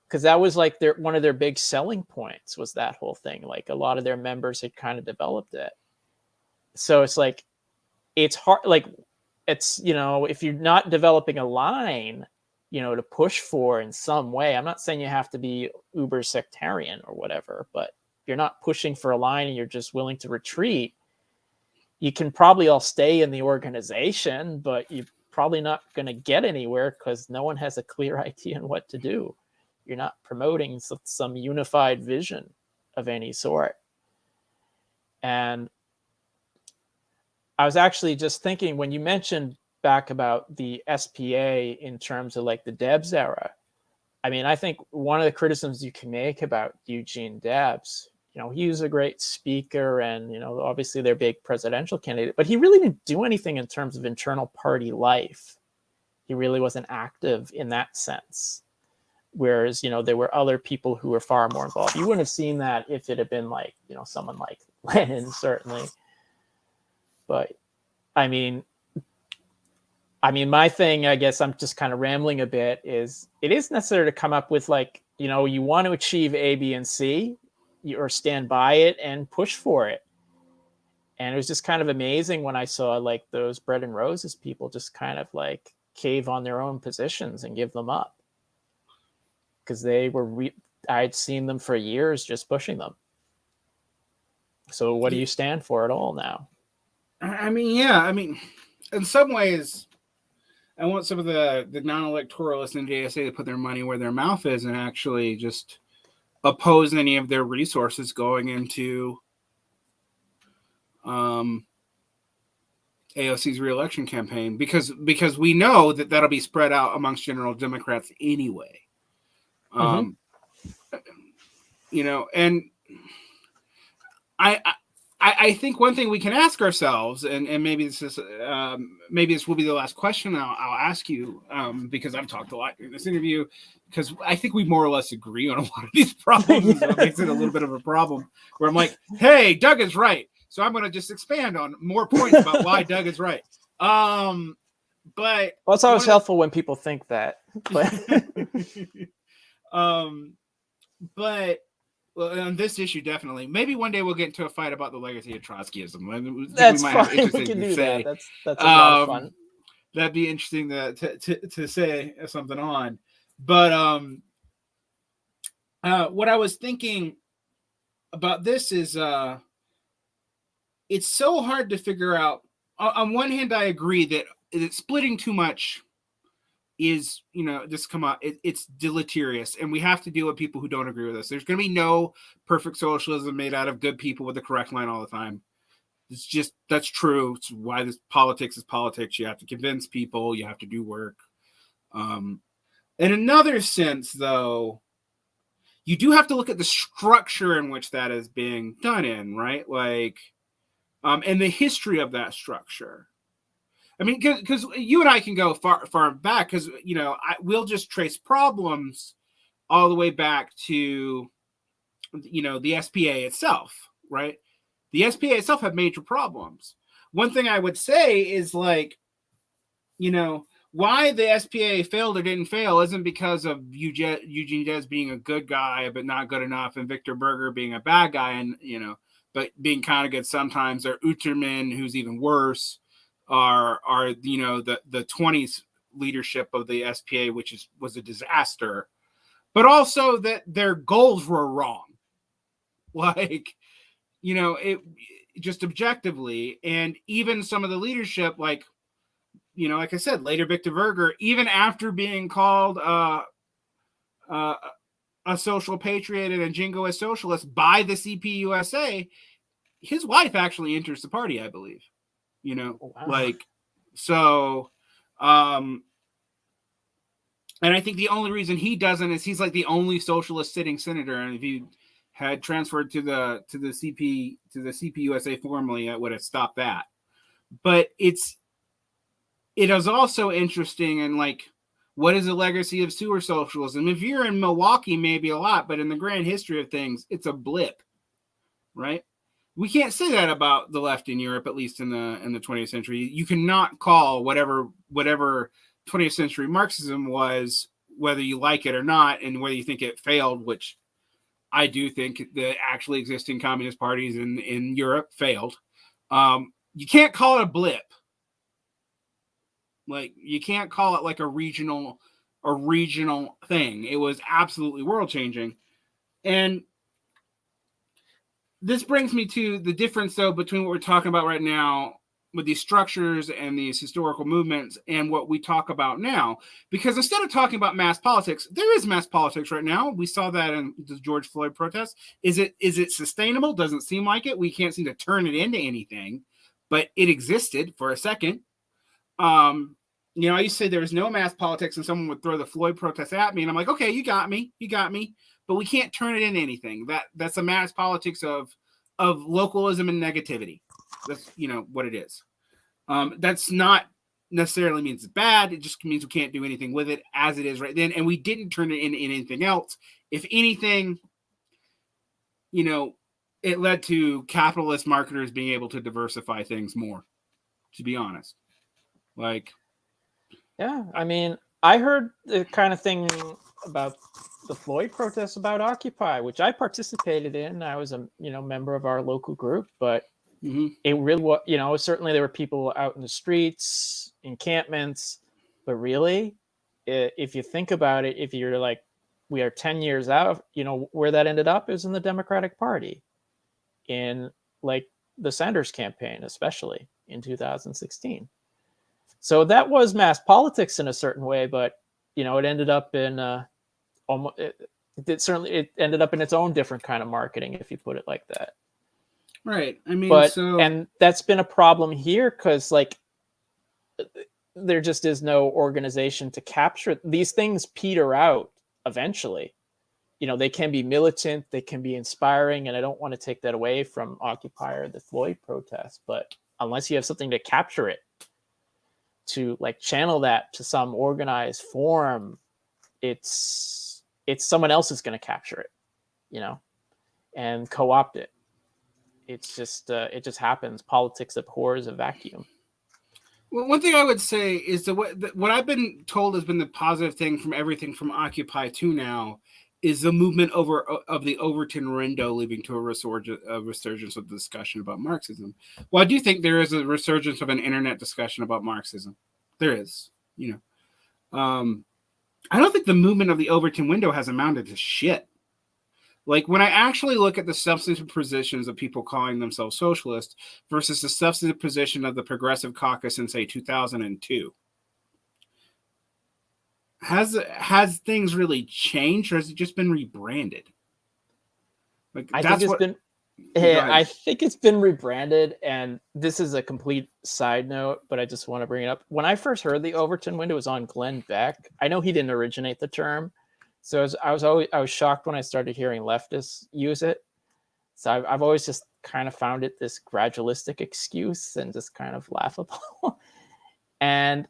Because that was like one of their big selling points was that whole thing. Like a lot of their members had kind of developed it. So it's like, it's hard. Like it's, if you're not developing a line, to push for in some way, I'm not saying you have to be uber sectarian or whatever, but if you're not pushing for a line and you're just willing to retreat, you can probably all stay in the organization, but you're probably not going to get anywhere because no one has a clear idea on what to do. You're not promoting some unified vision of any sort. And I was actually just thinking, when you mentioned back about the SPA in terms of like the Debs era, I mean, I think one of the criticisms you can make about Eugene Debs, you know, he was a great speaker and, you know, obviously they're big presidential candidate, but he really didn't do anything in terms of internal party life. He really wasn't active in that sense. Whereas, you know, there were other people who were far more involved. You wouldn't have seen that if it had been like, you know, someone like Lenin, certainly. But I mean, my thing, I guess I'm just kind of rambling a bit, is it is necessary to come up with like, you know, you want to achieve A, B, and C, or stand by it and push for it. And it was just kind of amazing when I saw like those Bread and Roses people just kind of like cave on their own positions and give them up. Because they were, I'd seen them for years just pushing them. So what do you stand for at all now? I mean, yeah, I mean, in some ways, I want some of the non-electoralists in JSA to put their money where their mouth is and actually just oppose any of their resources going into AOC's reelection campaign, because we know that that'll be spread out amongst general Democrats anyway. You know, and I think one thing we can ask ourselves, and maybe this is maybe this will be the last question I'll ask you, because I've talked a lot during this interview, because I think we more or less agree on a lot of these problems. So it makes it a little bit of a problem where I'm like, hey, Doug is right. So I'm going to just expand on more points about why Doug is right. But well, it's always helpful when people think that. But well, on this issue, definitely. Maybe one day we'll get into a fight about the legacy of Trotskyism. That's fine. We can do that. That's a lot of fun. That'd be interesting to say something on. But what I was thinking about this is it's so hard to figure out. On one hand, I agree that splitting too much is, you know, just come out. It's deleterious, and we have to deal with people who don't agree with us. There's going to be no perfect socialism made out of good people with the correct line all the time. It's just, that's true. It's why this politics is politics. You have to convince people. You have to do work. In another sense, though, you do have to look at the structure in which that is being done in, right? Like, and the history of that structure. I mean, because you and I can go far back, because, you know, we'll just trace problems all the way back to, you know, the SPA itself, right? The SPA itself had major problems. One thing I would say is, like, you know, why the SPA failed or didn't fail isn't because of Eugene Debs being a good guy but not good enough, and Victor Berger being a bad guy and, you know, but being kind of good sometimes, or Uterman, who's even worse. Are you know, the 20s leadership of the SPA, which was a disaster, but also that their goals were wrong. Like, you know, it just objectively, and even some of the leadership, like, you know, like I said, later Victor Berger, even after being called a social patriot and a jingoist socialist by the CPUSA, his wife actually enters the party, I believe. You know, wow. Like, so, and I think the only reason he doesn't is he's like the only socialist sitting senator, and if he had transferred to the CPUSA formally, it would have stopped that. But it is also interesting, and like, what is the legacy of sewer socialism? If you're in Milwaukee, maybe a lot, but in the grand history of things, it's a blip, right? We can't say that about the left in Europe, at least in the 20th century. You cannot call whatever 20th century Marxism was, whether you like it or not, and whether you think it failed, which I do think the actually existing communist parties in Europe failed. You can't call it a blip. Like, you can't call it like a regional thing. It was absolutely world changing. And this brings me to the difference, though, between what we're talking about right now these structures and these historical movements and what we talk about now. Because instead of talking about mass politics, there is mass politics right now. We saw that in the George Floyd protest. Is it sustainable? Doesn't seem like it. We can't seem to turn it into anything, but it existed for a second. You know, I used to say there was no mass politics and someone would throw the Floyd protest at me. And I'm like, okay, you got me. But we can't turn it into anything. That's a mass politics of localism and negativity. That's, you know, what it is. That's not necessarily means it's bad. It just means we can't do anything with it as it is right then. And we didn't turn it into anything else. If anything, you know, it led to capitalist marketers being able to diversify things more, to be honest. Like, yeah, I mean, I heard the kind of thing about the Floyd protests about Occupy, which I participated in. I was a member of our local group, but it really was, you know, certainly there were people out in the streets, encampments, but really, if you think about it, if you're like, we are 10 years out, you know, where that ended up is in the Democratic Party, in like the Sanders campaign, especially in 2016. So that was mass politics in a certain way, but you know, it ended up in it ended up in its own different kind of marketing, if you put it like that. Right. I mean, and that's been a problem here because like there just is no organization to capture these things. Peter out eventually. You know, they can be militant, they can be inspiring, and I don't want to take that away from Occupy or the Floyd protest, but unless you have something to capture it, to like channel that to some organized form, it's someone else is going to capture it, you know, and co-opt it. It's just it just happens. Politics abhors a vacuum. Well, one thing I would say is what I've been told has been the positive thing from everything from Occupy to now is the movement of the Overton window leading to a resurgence of the discussion about Marxism. Well, I do think there is a resurgence of an internet discussion about Marxism. There is, you know. I don't think the movement of the Overton window has amounted to shit. Like, when I actually look at the substantive positions of people calling themselves socialists versus the substantive position of the Progressive Caucus in, say, 2002, has things really changed, or has it just been rebranded? Like, I think it's been rebranded, and this is a complete side note, but I just want to bring it up. When I first heard the Overton window, was on Glenn Beck. I know he didn't originate the term, so I was shocked when I started hearing leftists use it. So I've always just kind of found it this gradualistic excuse and just kind of laughable. And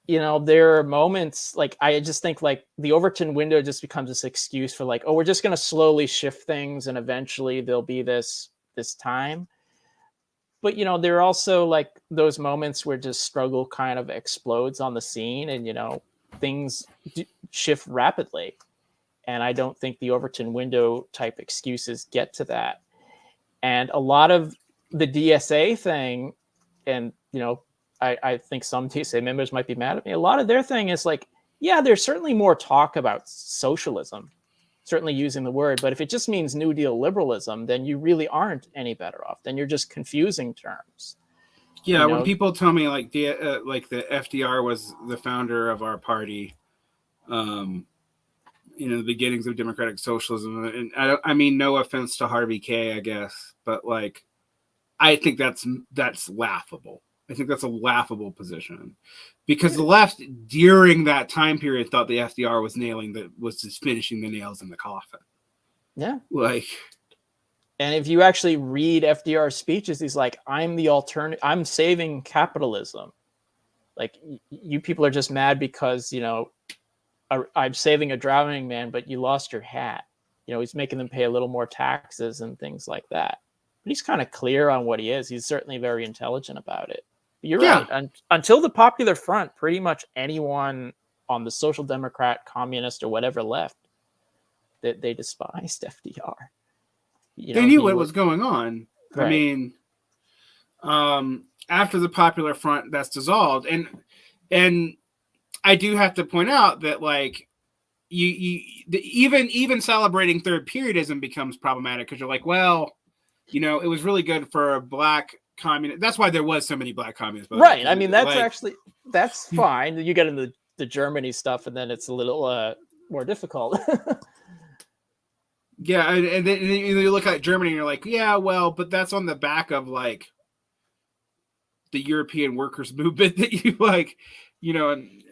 you know, there are moments like I just think like the Overton window just becomes this excuse for like, oh, we're just going to slowly shift things and eventually there'll be this time. But, you know, there are also like those moments where just struggle kind of explodes on the scene and, you know, things shift rapidly. And I don't think the Overton window type excuses get to that. And a lot of the DSA thing, and, you know, I think some TSA members might be mad at me. A lot of their thing is like, yeah, there's certainly more talk about socialism, certainly using the word. But if it just means New Deal liberalism, then you really aren't any better off. Then you're just confusing terms. Yeah, you know? When people tell me like the FDR was the founder of our party, you know, the beginnings of democratic socialism, and I mean, no offense to Harvey K, I guess, but like, I think that's laughable. I think that's a laughable position because the left during that time period thought the FDR was just finishing the nails in the coffin. Yeah. Like, and if you actually read FDR's speeches, he's like, I'm the alternative. I'm saving capitalism. Like you people are just mad because, you know, I'm saving a drowning man, but you lost your hat. You know, he's making them pay a little more taxes and things like that. But he's kind of clear on what he is. He's certainly very intelligent about it. You're right. Until the Popular Front, pretty much anyone on the Social Democrat, Communist, or whatever left, that they despised FDR. You know, they knew what was going on. Right. I mean, after the Popular Front, that's dissolved, and I do have to point out that like even celebrating third periodism becomes problematic because you're like, well, you know, it was really good for Black communist. That's why there was so many black communists. Right. I mean, that's like, actually, that's fine. You get into the Germany stuff, and then it's a little more difficult. Yeah, and then you look at Germany and you're like, yeah, well, but that's on the back of like the European workers movement that you like, you know, and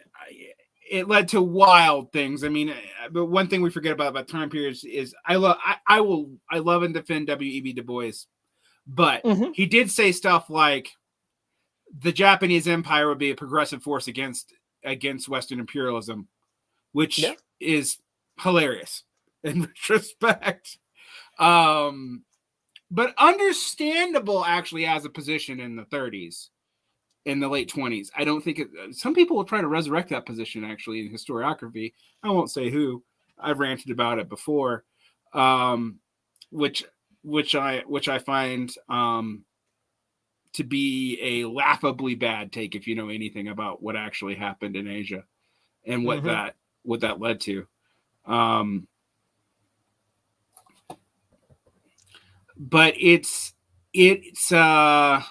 it led to wild things. I mean, but one thing we forget about time periods is I love and defend W.E.B. Du Bois, but he did say stuff like the Japanese Empire would be a progressive force against Western imperialism, which is hilarious in retrospect. But understandable actually as a position in the 30s, in the late 20s. I don't think some people will try to resurrect that position actually in historiography. I won't say who. I've ranted about it before, which I find to be a laughably bad take if you know anything about what actually happened in Asia and what that led to. But it's a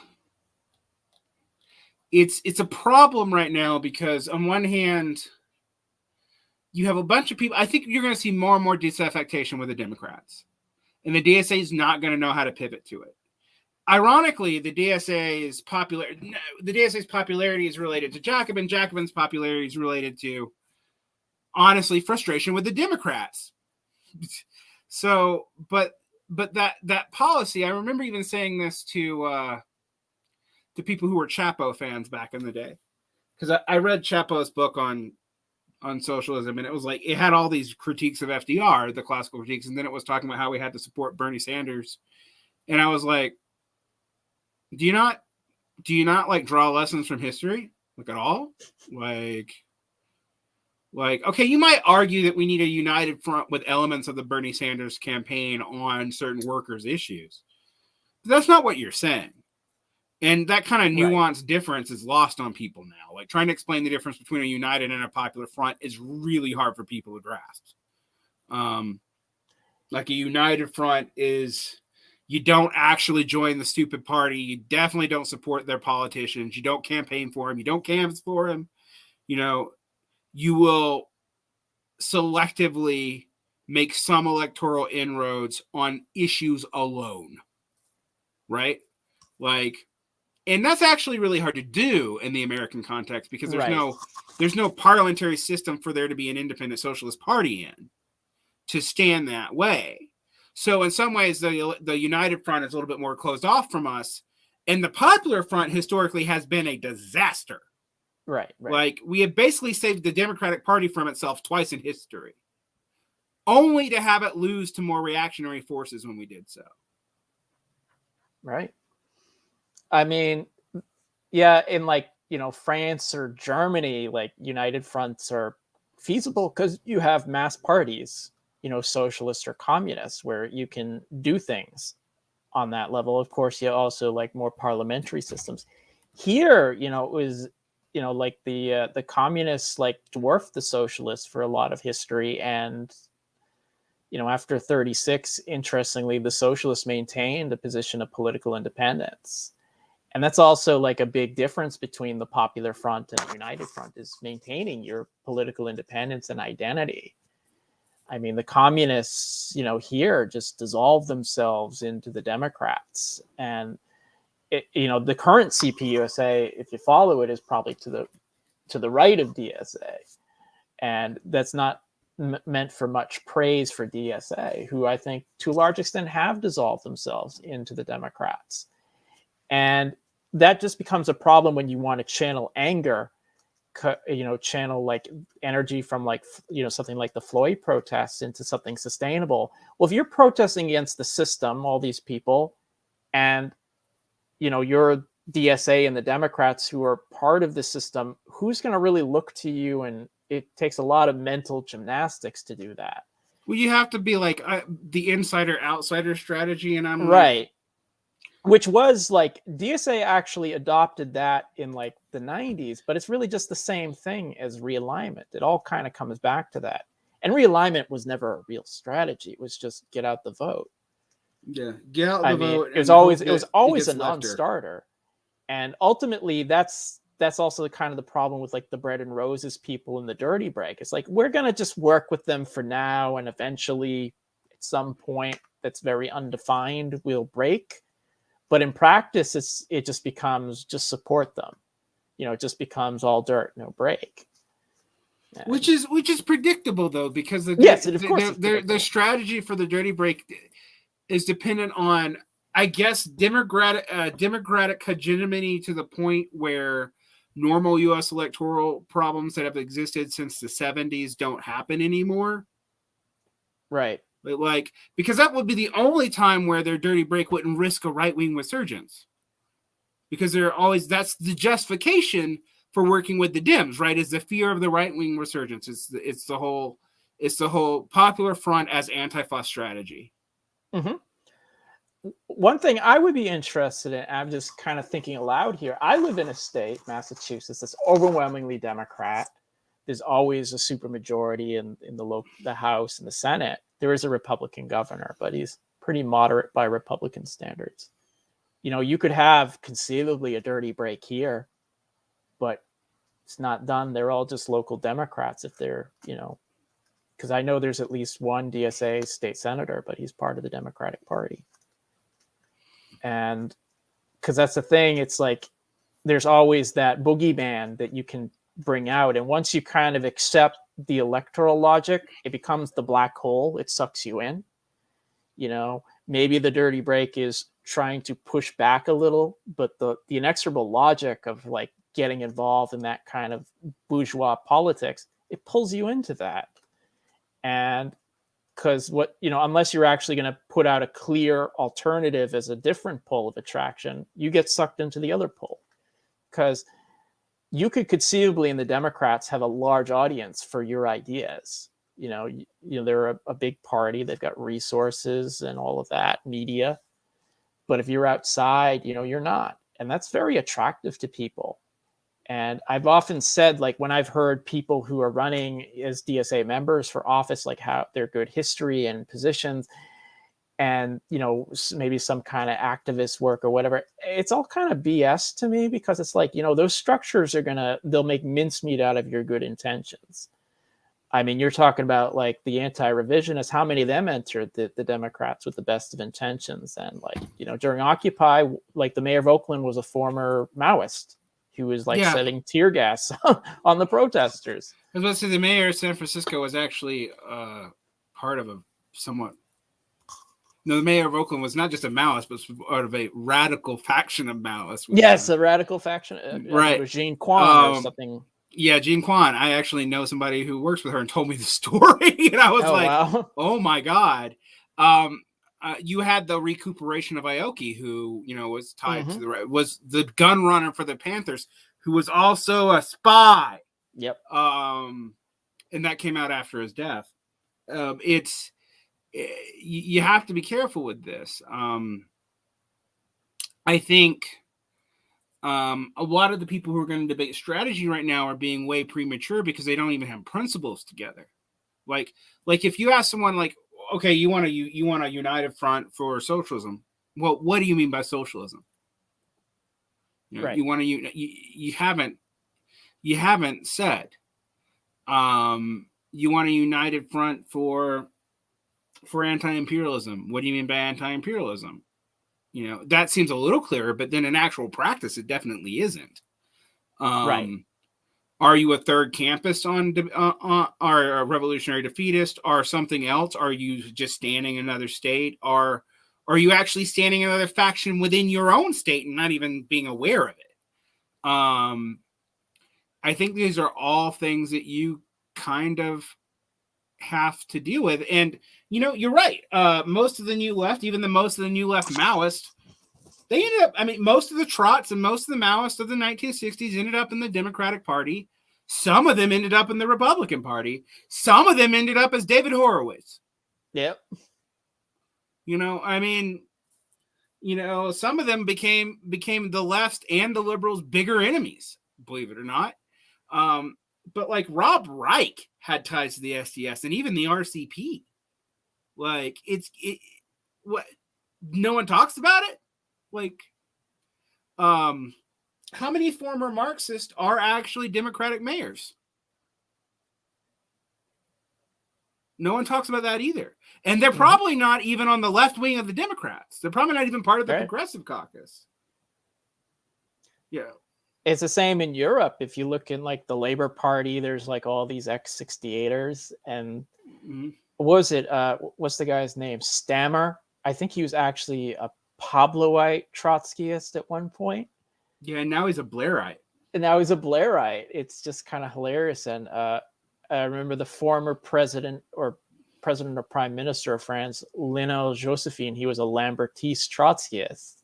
problem right now because on one hand, you have a bunch of people. I think you're going to see more and more disaffection with the Democrats, and the DSA is not going to know how to pivot to it. Ironically, the DSA's popularity is related to Jacobin. Jacobin's popularity is related to, honestly, frustration with the Democrats. So, but that policy, I remember even saying this to people who were Chapo fans back in the day, because I read Chapo's book on socialism, and it was like it had all these critiques of FDR, the classical critiques, and then it was talking about how we had to support Bernie Sanders, and I was like, do you not like draw lessons from history, like at all? Like okay, you might argue that we need a united front with elements of the Bernie Sanders campaign on certain workers' issues, but that's not what you're saying. And that kind of nuanced difference is lost on people now. Like trying to explain the difference between a united and a popular front is really hard for people to grasp. Like a united front is you don't actually join the stupid party. You definitely don't support their politicians. You don't campaign for them. You don't canvass for them. You know, you will selectively make some electoral inroads on issues alone. Right? Like, and that's actually really hard to do in the American context because there's no parliamentary system for there to be an independent socialist party in to stand that way. So in some ways, the United Front is a little bit more closed off from us, and the Popular Front historically has been a disaster. Right. Like we have basically saved the Democratic Party from itself twice in history, only to have it lose to more reactionary forces when we did so. Right. I mean, yeah, in like, France or Germany, like united fronts are feasible because you have mass parties, socialist or communist, where you can do things on that level. Of course, you also like more parliamentary systems. Here, it was, like the communists like dwarfed the socialists for a lot of history. And, after 36, interestingly, the socialists maintained a position of political independence. And that's also like a big difference between the Popular Front and the United Front is maintaining your political independence and identity. I mean, the communists, here just dissolve themselves into the Democrats. And, the current CPUSA, if you follow it, is probably to the right of DSA. And that's not meant for much praise for DSA, who I think to a large extent have dissolved themselves into the Democrats. And that just becomes a problem when you want to channel anger, channel like energy from like, something like the Floyd protests into something sustainable. Well, if you're protesting against the system, all these people, and, you're DSA and the Democrats who are part of the system, who's going to really look to you? And it takes a lot of mental gymnastics to do that. Well, you have to be like the insider-outsider strategy, and I'm right. Which was like DSA actually adopted that in like the 90s, but it's really just the same thing as realignment. It all kind of comes back to that. And realignment was never a real strategy. It was just get out the vote. Yeah, get out I the mean, vote. it was and always hope it was that always a gets lefter. non-starter, and ultimately that's also kind of the problem with like the bread and roses people in the dirty break. It's like we're gonna just work with them for now, and eventually, at some point that's very undefined, we'll break. But in practice, it just becomes just support them. It just becomes all dirt, no break. And, Which is predictable though, because yes, of course, their strategy for the dirty break is dependent on, I guess, democratic hegemony to the point where normal U.S. electoral problems that have existed since the 70s don't happen anymore. right. Like, because that would be the only time where their dirty break wouldn't risk a right-wing resurgence. Because that's the justification for working with the Dems, right? Is the fear of the right-wing resurgence. It's the whole Popular Front as anti-fuss strategy. Mm-hmm. One thing I would be interested in, I'm just kind of thinking aloud here. I live in a state, Massachusetts, that's overwhelmingly Democrat. There's always a supermajority in the House and the Senate. There is a Republican governor, but he's pretty moderate by Republican standards. You could have conceivably a dirty break here, but it's not done. They're all just local Democrats if they're, because I know there's at least one DSA state senator, but he's part of the Democratic Party. And because that's the thing, it's like there's always that boogeyman that you can bring out. And once you kind of accept the electoral logic, it becomes the black hole. It sucks you in. Maybe the dirty break is trying to push back a little, but the inexorable logic of like getting involved in that kind of bourgeois politics, it pulls you into that. And because unless you're actually going to put out a clear alternative as a different pole of attraction, you get sucked into the other pole. Because you could conceivably in the Democrats have a large audience for your ideas. They're a big party. They've got resources and all of that, media. But if you're outside, you're not. And that's very attractive to people. And I've often said, like, when I've heard people who are running as DSA members for office, like how their good history and positions and, maybe some kind of activist work or whatever, it's all kind of BS to me because it's like, those structures they'll make mincemeat out of your good intentions. I mean, you're talking about like the anti-revisionists, how many of them entered the Democrats with the best of intentions? And like, during Occupy, like the mayor of Oakland was a former Maoist who was like setting tear gas on the protesters. I was about to say the mayor of San Francisco was actually part of a somewhat. No, the mayor of Oakland was not just a Maoist, but was part of a radical faction of Maoists. Yes, a radical faction. Right. It was Jean Quan or something. Yeah, Jean Quan. I actually know somebody who works with her and told me the story. And I was wow. Oh my God. You had the recuperation of Aoki, who, was tied to was the gun runner for the Panthers, who was also a spy. Yep. And that came out after his death. You have to be careful with this. I think a lot of the people who are going to debate strategy right now are being way premature because they don't even have principles together. Like if you ask someone like, okay, you want a united front for socialism. Well, what do you mean by socialism? Right. You want to you haven't said. You want a united front for anti-imperialism. What do you mean by anti-imperialism? That seems a little clearer, but then in actual practice, it definitely isn't. Right. Are you a third campus or a revolutionary defeatist or something else? Are you just standing in another state? Are you actually standing in another faction within your own state and not even being aware of it? I think these are all things that you kind of have to deal with. And, you're right. Most of the new left, even most of the new left Maoists, they ended up, most of the Trots and most of the Maoists of the 1960s ended up in the Democratic Party. Some of them ended up in the Republican Party. Some of them ended up as David Horowitz. Yep. Some of them became the left and the liberals' bigger enemies, believe it or not. But like Rob Reich had ties to the SDS and even the RCP. no one talks about it. Like, how many former Marxists are actually Democratic mayors? No one talks about that either. And they're probably not even on the left wing of the Democrats. They're probably not even part of the Progressive Caucus. Yeah. It's the same in Europe. If you look in like the Labour Party, there's like all these ex-68ers. And what was it? What's the guy's name? Stammer. I think he was actually a Pabloite Trotskyist at one point. Yeah, and now he's a Blairite. It's just kind of hilarious. And I remember the former president or prime minister of France, Lionel Josephine, he was a Lambertiste Trotskyist.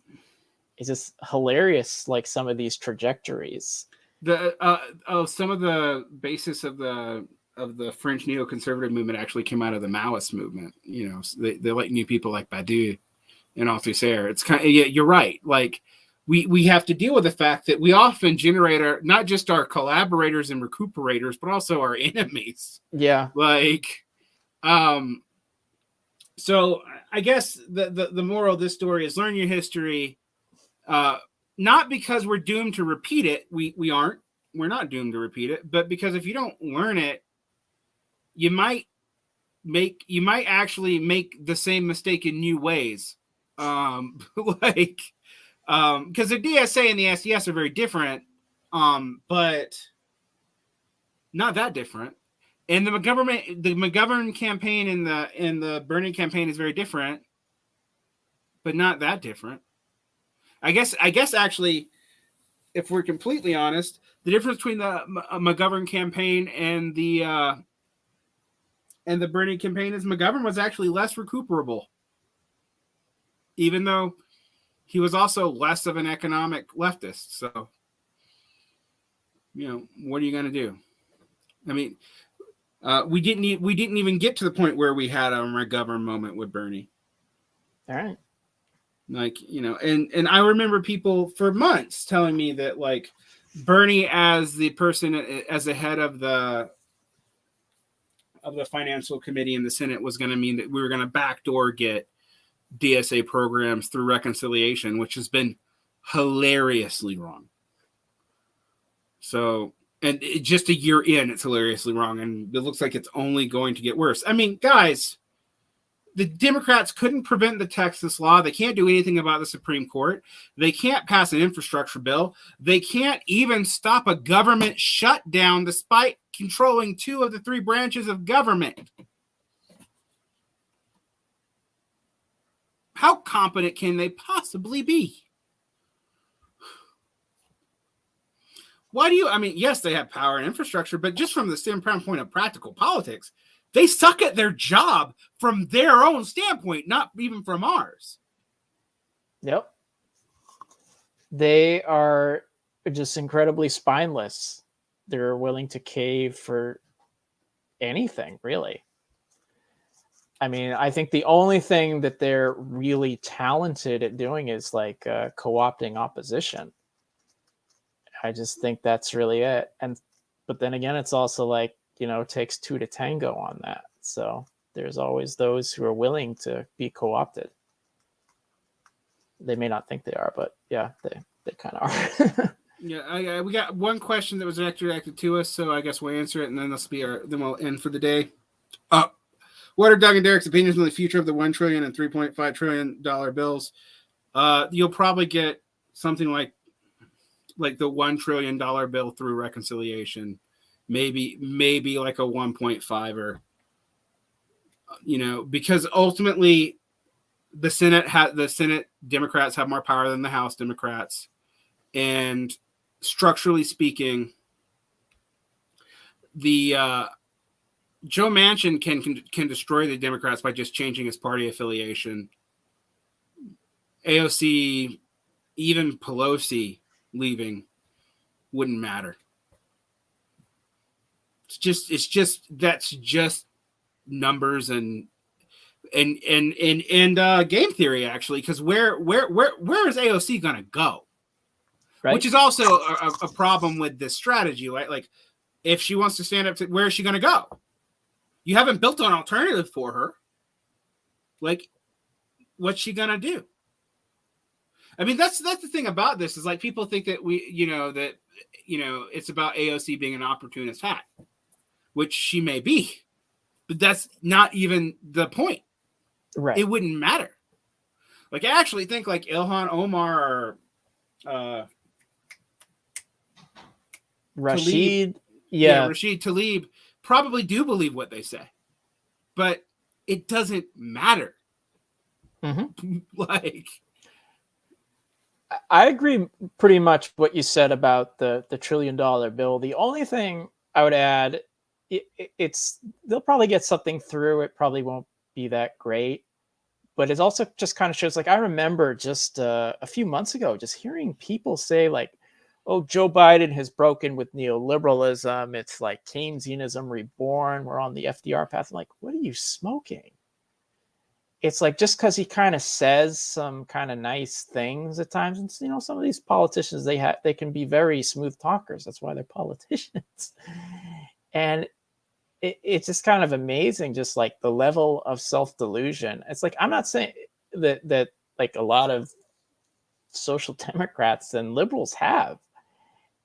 It's just hilarious, like some of these trajectories. Some of the basis of the French neoconservative movement actually came out of the Maoist movement. You know, so they like new people like Badiou and Althusser. It's kind of, yeah, you're right. Like we have to deal with the fact that we often generate not just our collaborators and recuperators, but also our enemies. Yeah. Like, so I guess the moral of this story is learn your history. Not because we're doomed to repeat it. We aren't. We're not doomed to repeat it. But because if you don't learn it, you might actually make the same mistake in new ways. Because the DSA and the SDS are very different, but not that different. And the McGovern campaign and the Bernie campaign is very different, but not that different. I guess actually, if we're completely honest, the difference between the McGovern campaign and the Bernie campaign is McGovern was actually less recuperable, even though he was also less of an economic leftist. So, you know, what are you going to do? I mean, we didn't even get to the point where we had a McGovern moment with Bernie. All right. Like, you know, and I remember people for months telling me that like Bernie as the person as the head of the financial committee in the Senate was going to mean that we were going to backdoor get DSA programs through reconciliation, which has been hilariously wrong. So, and just a year in, it's hilariously wrong. And it looks like it's only going to get worse. I mean, guys, the Democrats couldn't prevent the Texas law. They can't do anything about the Supreme Court. They can't pass an infrastructure bill. They can't even stop a government shutdown despite controlling 2 of the 3 branches of government. How competent can they possibly be? Yes, they have power and infrastructure, but just from the standpoint of practical politics, they suck at their job from their own standpoint, not even from ours. Yep. They are just incredibly spineless. They're willing to cave for anything, really. I mean, I think the only thing that they're really talented at doing is like co-opting opposition. I just think that's really it. But then again, it's also like, you know, it takes 2 to tango on that. So there's always those who are willing to be co-opted. They may not think they are, but yeah, they kind of are. Yeah, we got one question that was directed to us, so I guess we'll answer it, and then then we'll end for the day. What are Doug and Derick's opinions on the future of the $1 trillion and $3.5 trillion bills? You'll probably get something like the $1 trillion bill through reconciliation. Maybe like a 1.5 or, you know, because ultimately the Senate Democrats have more power than the House Democrats. And structurally speaking, the Joe Manchin can destroy the Democrats by just changing his party affiliation. AOC, even Pelosi leaving wouldn't matter. It's just that's just numbers and game theory, actually, because where is AOC gonna go? Right. Which is also a problem with this strategy, right? Like, if she wants to stand up to, where is she gonna go? You haven't built an alternative for her. Like, what's she gonna do? I mean, that's the thing about this is like people think that it's about AOC being an opportunist hack, which she may be, but that's not even the point. Right. It wouldn't matter. Like, I actually think like Ilhan Omar or Rashid, Rashid Tlaib probably do believe what they say, but it doesn't matter. Mm-hmm. Like, I agree pretty much what you said about the $1 trillion bill. The only thing I would add, it's they'll probably get something through. It probably won't be that great, but it also just kind of shows, like, I remember just a few months ago, just hearing people say like, oh, Joe Biden has broken with neoliberalism. It's like Keynesianism reborn. We're on the FDR path. I'm like, what are you smoking? It's like, just because he kind of says some kind of nice things at times, and some of these politicians, they can be very smooth talkers. That's why they're politicians. And it's just kind of amazing, just like the level of self-delusion. It's like, I'm not saying that like a lot of social democrats and liberals have,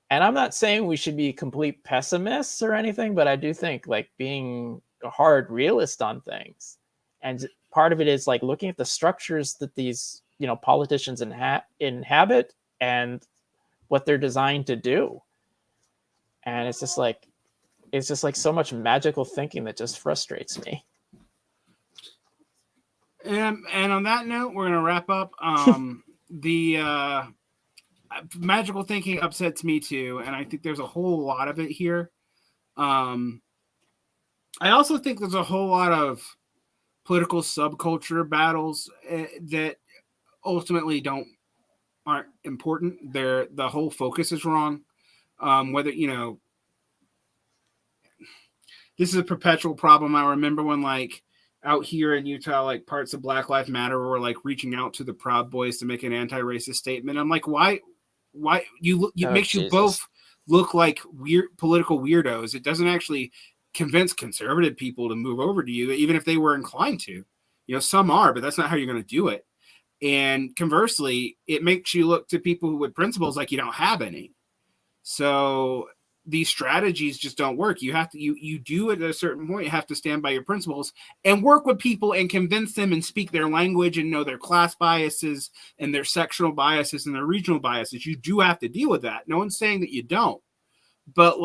and I'm not saying we should be complete pessimists or anything, but I do think like being a hard realist on things, and part of it is like looking at the structures that these politicians inhabit and what they're designed to do. And it's just like so much magical thinking that just frustrates me. And on that note, we're gonna wrap up. The magical thinking upsets me too, and I think there's a whole lot of it here. I also think there's a whole lot of political subculture battles that ultimately aren't important. The whole focus is wrong. Whether this is a perpetual problem. I remember when like out here in Utah, like parts of Black Lives Matter were like reaching out to the Proud Boys to make an anti-racist statement. I'm like, why makes you both look like weird political weirdos. It doesn't actually convince conservative people to move over to you, even if they were inclined to. Some are, but that's not how you're going to do it. And conversely, it makes you look to people who with principles like you don't have any. So these strategies just don't work. You have to, you do it at a certain point. You have to stand by your principles and work with people and convince them and speak their language and know their class biases and their sectional biases and their regional biases. You do have to deal with that. No one's saying that you don't, but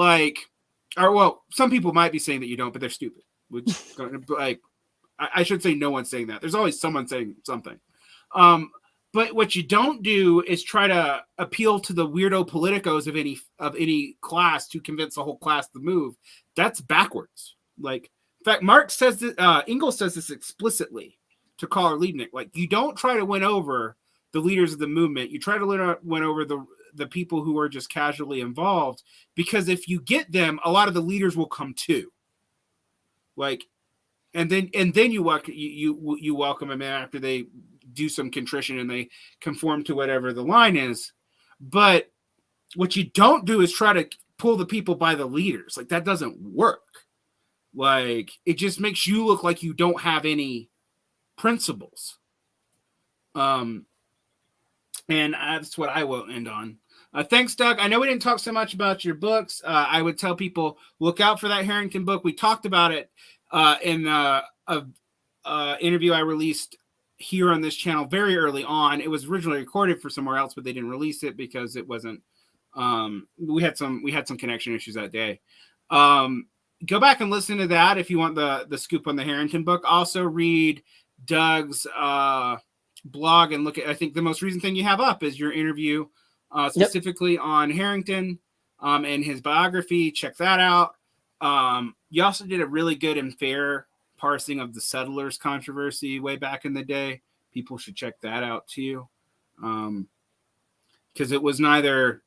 some people might be saying that you don't, but they're stupid. I should say no one's saying that. There's always someone saying something. But what you don't do is try to appeal to the weirdo politicos of any class to convince the whole class to move. That's backwards. Like, in fact, Marx says that, Engels says this explicitly to Karl Liebknecht. Like, you don't try to win over the leaders of the movement. You try to win over the people who are just casually involved, because if you get them, a lot of the leaders will come too. Like, and then you welcome them in after they do some contrition and they conform to whatever the line is. But what you don't do is try to pull the people by the leaders. Like, that doesn't work. Like, it just makes you look like you don't have any principles. And that's what I will end on. Thanks, Doug. I know we didn't talk so much about your books. I would tell people, look out for that Harrington book. We talked about it in an interview I released here on this channel very early on. It was originally recorded for somewhere else, but they didn't release it because it wasn't. We had some connection issues that day. Go back and listen to that if you want the scoop on the Harrington book. Also read Doug's blog and look at. I think the most recent thing you have up is your interview specifically on Harrington and his biography. Check that out. You also did a really good and fair parsing of the settlers controversy way back in the day. People should check that out too, because it was neither.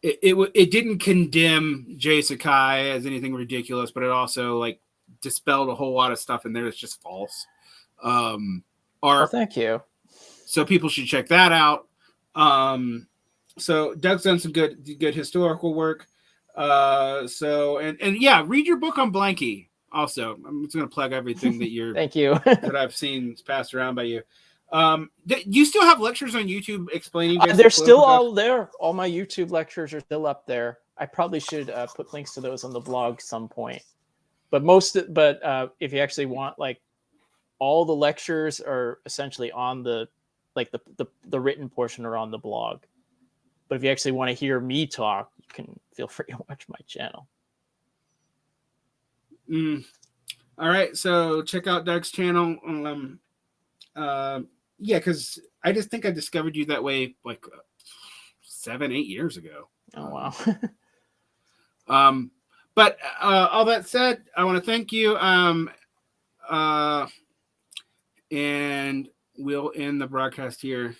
It didn't condemn Jay Sakai as anything ridiculous, but it also like dispelled a whole lot of stuff in there that's just false. Well, thank you. So people should check that out. So Doug's done some good historical work. And yeah, read your book on Blanky. Also, I'm just going to plug everything that you're thank you that I've seen passed around by you. Do you still have lectures on YouTube explaining? They're still all there. All my YouTube lectures are still up there. I probably should put links to those on the blog some point. But if you actually want, like, all the lectures are essentially on the written portion are on the blog. But if you actually want to hear me talk, you can feel free to watch my channel. All right, so check out Doug's channel. Yeah, because I just think I discovered you that way like 7-8 years ago. Oh wow. But all that said, I want to thank you. And we'll end the broadcast here.